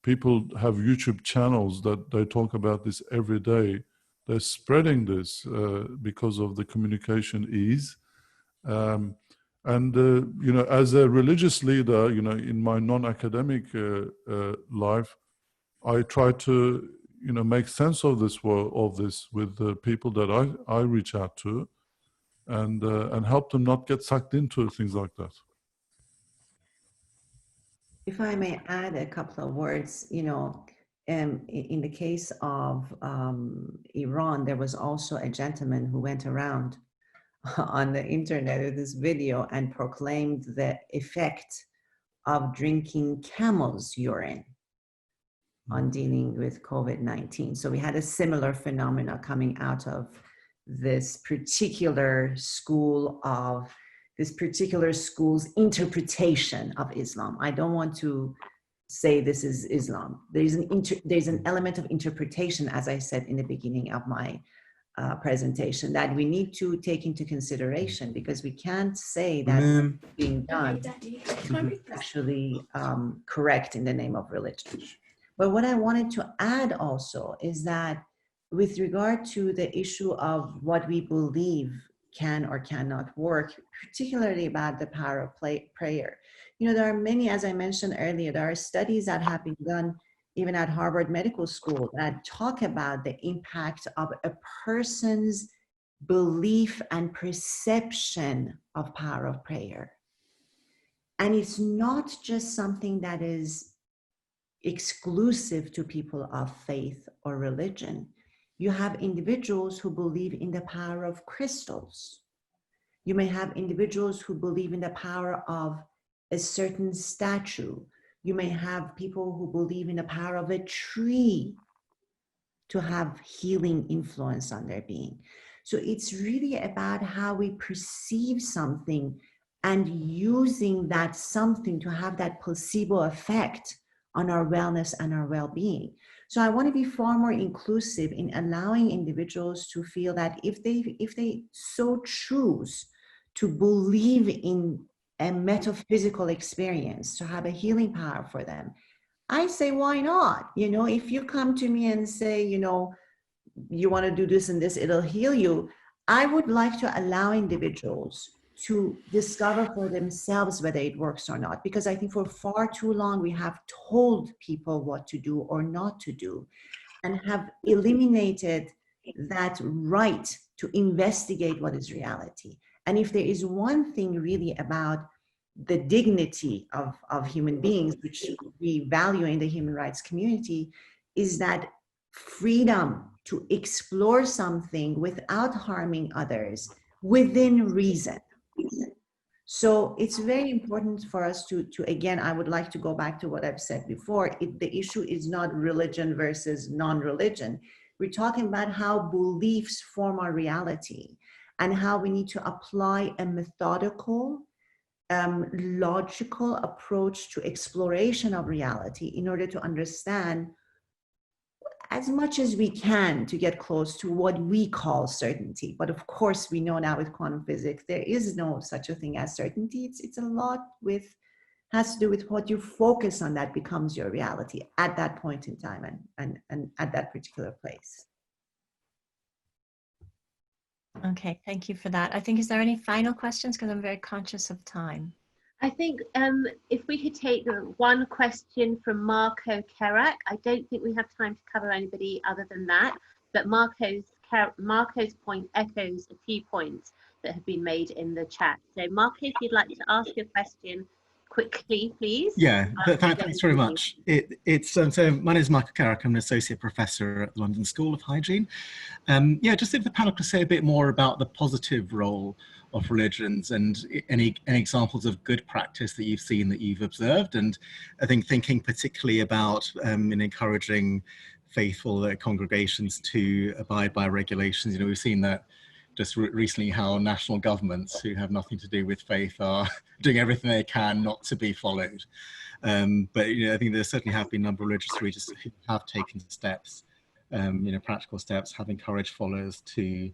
people have YouTube channels that they talk about this every day. They're spreading this because of the communication ease. As a religious leader, in my non-academic life, I try to, make sense of this with the people that I reach out to, and help them not get sucked into things like that. If I may add a couple of words, in the case of Iran, there was also a gentleman who went around on the internet with this video and proclaimed the effect of drinking camel's urine on dealing with COVID-19. So we had a similar phenomena coming out of this particular school's interpretation of Islam. I don't want to say this is Islam. There's an element of interpretation, as I said in the beginning of my presentation, that we need to take into consideration, because we can't say that what's being done is actually correct in the name of religion. But what I wanted to add also is that with regard to the issue of what we believe can or cannot work, particularly about the power of prayer. There are many, as I mentioned earlier, there are studies that have been done even at Harvard Medical School that talk about the impact of a person's belief and perception of power of prayer. And it's not just something that is exclusive to people of faith or religion. You have individuals who believe in the power of crystals. You may have individuals who believe in the power of a certain statue. You may have people who believe in the power of a tree to have healing influence on their being. So it's really about how we perceive something and using that something to have that placebo effect on our wellness and our well-being. So I want to be far more inclusive in allowing individuals to feel that if they so choose to believe in a metaphysical experience, to have a healing power for them, I say, why not? If you come to me and say, you want to do this and this, it'll heal you. I would like to allow individuals to discover for themselves whether it works or not, because I think for far too long we have told people what to do or not to do, and have eliminated that right to investigate what is reality. And if there is one thing really about the dignity of human beings, which we value in the human rights community, is that freedom to explore something without harming others within reason. So it's very important for us to again, I would like to go back to what I've said before. The issue is not religion versus non-religion. We're talking about how beliefs form our reality and how we need to apply a methodical, logical approach to exploration of reality in order to understand as much as we can to get close to what we call certainty. But of course, we know now with quantum physics, there is no such a thing as certainty. It's a lot has to do with what you focus on that becomes your reality at that point in time and at that particular place. Okay, thank you for that. I think, is there any final questions? Because I'm very conscious of time. I think if we could take one question from Marco Kerak. I don't think we have time to cover anybody other than that, but Marco's point echoes a few points that have been made in the chat. So Marco, if you'd like to ask your question quickly, please. Yeah, thanks very much. So my name is Michael Carrick. I'm an associate professor at the London School of Hygiene. Yeah, just if the panel could say a bit more about the positive role of religions and any examples of good practice that you've seen, that you've observed. And I think thinking particularly about in encouraging faithful congregations to abide by regulations. You know, we've seen that just recently how national governments who have nothing to do with faith are doing everything they can not to be followed. But you know, I think there certainly have been a number of religious leaders who have taken steps, you know, practical steps, have encouraged followers to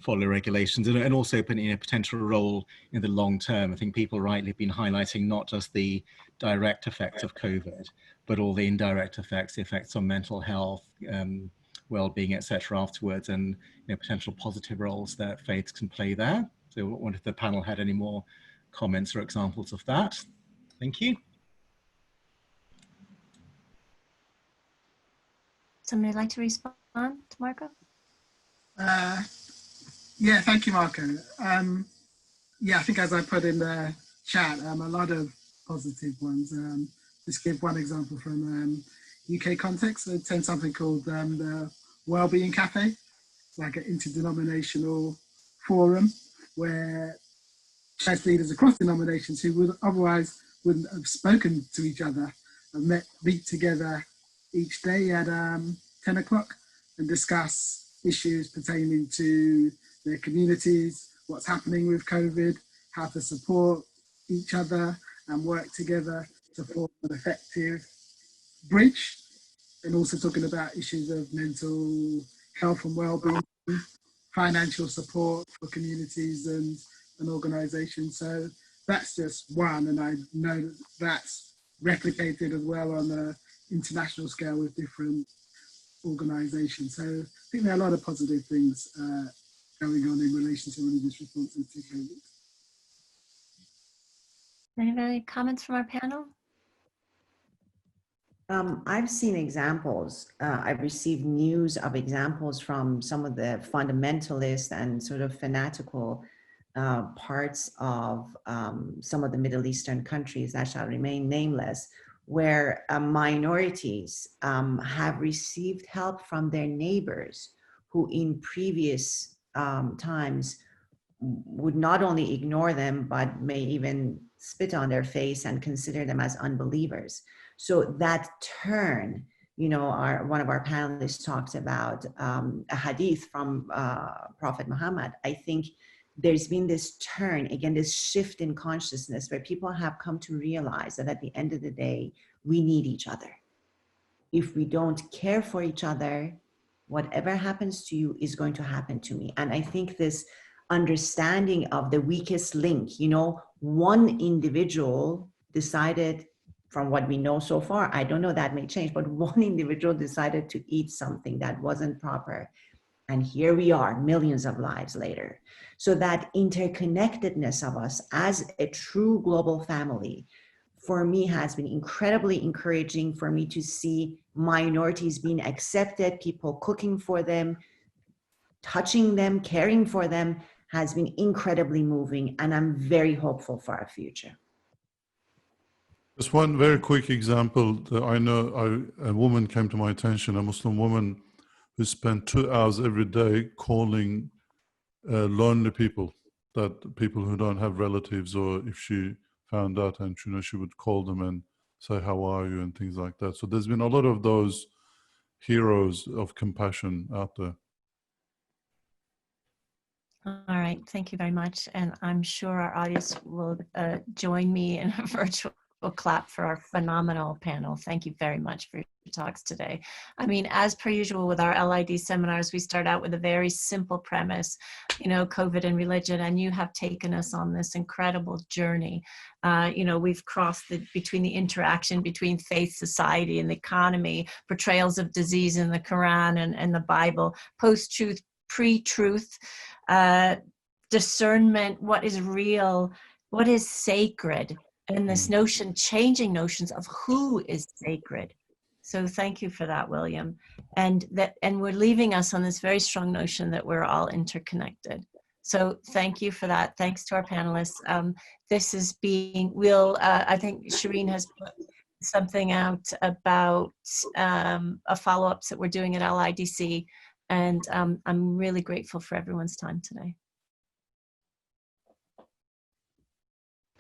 follow regulations, and also putting a potential role in the long term. I think people rightly have been highlighting not just the direct effects of COVID, but all the indirect effects, the effects on mental health, well-being, etc. afterwards, and you know, potential positive roles that faiths can play there. So I wonder if the panel had any more comments or examples of that. Thank you. Somebody like to respond to Marco? Yeah, thank you, Marco. Yeah, I think as I put in the chat, a lot of positive ones. Just give one example from UK context. So attend something called the Wellbeing Cafe. It's like an interdenominational forum where church leaders across denominations who would otherwise wouldn't have spoken to each other and meet together each day at 10 o'clock and discuss issues pertaining to their communities, what's happening with COVID, how to support each other and work together to form an effective bridge, and also talking about issues of mental health and well-being, financial support for communities and organisations. So that's just one, and I know that that's replicated as well on an international scale with different organisations. So I think there are a lot of positive things going on in relation to religious responses to COVID. Any comments from our panel? I've seen examples. I've received news of examples from some of the fundamentalist and sort of fanatical parts of some of the Middle Eastern countries that shall remain nameless, where minorities have received help from their neighbors who in previous times would not only ignore them, but may even spit on their face and consider them as unbelievers. So that turn, you know, one of our panelists talks about a hadith from Prophet Muhammad. I think there's been this turn, again, this shift in consciousness where people have come to realize that at the end of the day, we need each other. If we don't care for each other, whatever happens to you is going to happen to me. And I think this understanding of the weakest link, you know, one individual decided from what we know so far, I don't know, that may change, but one individual decided to eat something that wasn't proper. And here we are, millions of lives later. So that interconnectedness of us as a true global family, for me, has been incredibly encouraging for me to see minorities being accepted, people cooking for them, touching them, caring for them, has been incredibly moving. And I'm very hopeful for our future. Just one very quick example that I know, a woman came to my attention, a Muslim woman who spent 2 hours every day calling lonely people, that people who don't have relatives, or if she found out, and she would call them and say, how are you, and things like that. So there's been a lot of those heroes of compassion out there. All right, thank you very much. And I'm sure our audience will join me in a virtual clap for our phenomenal panel. Thank you very much for your talks today. I mean, as per usual with our LID seminars, we start out with a very simple premise, COVID and religion, and you have taken us on this incredible journey. We've crossed between the interaction between faith, society, and the economy, portrayals of disease in the Quran and the Bible, post-truth, pre-truth, discernment, what is real, what is sacred, and this notion, changing notions of who is sacred. So thank you for that, William. And we're leaving us on this very strong notion that we're all interconnected. So thank you for that. Thanks to our panelists. This is being, I think Shireen has put something out about a follow-ups that we're doing at LIDC. And I'm really grateful for everyone's time today.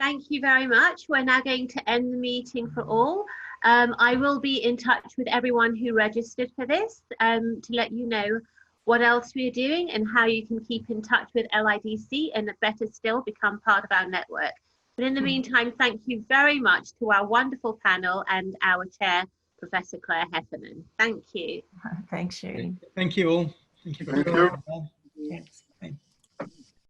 Thank you very much. We're now going to end the meeting for all. I will be in touch with everyone who registered for this to let you know what else we're doing and how you can keep in touch with LIDC and better still become part of our network. But in the meantime, thank you very much to our wonderful panel and our chair, Professor Claire Heffernan. Thank you. Thanks, Shireen. Thank you all. Thank you very Thank you. much. Thanks.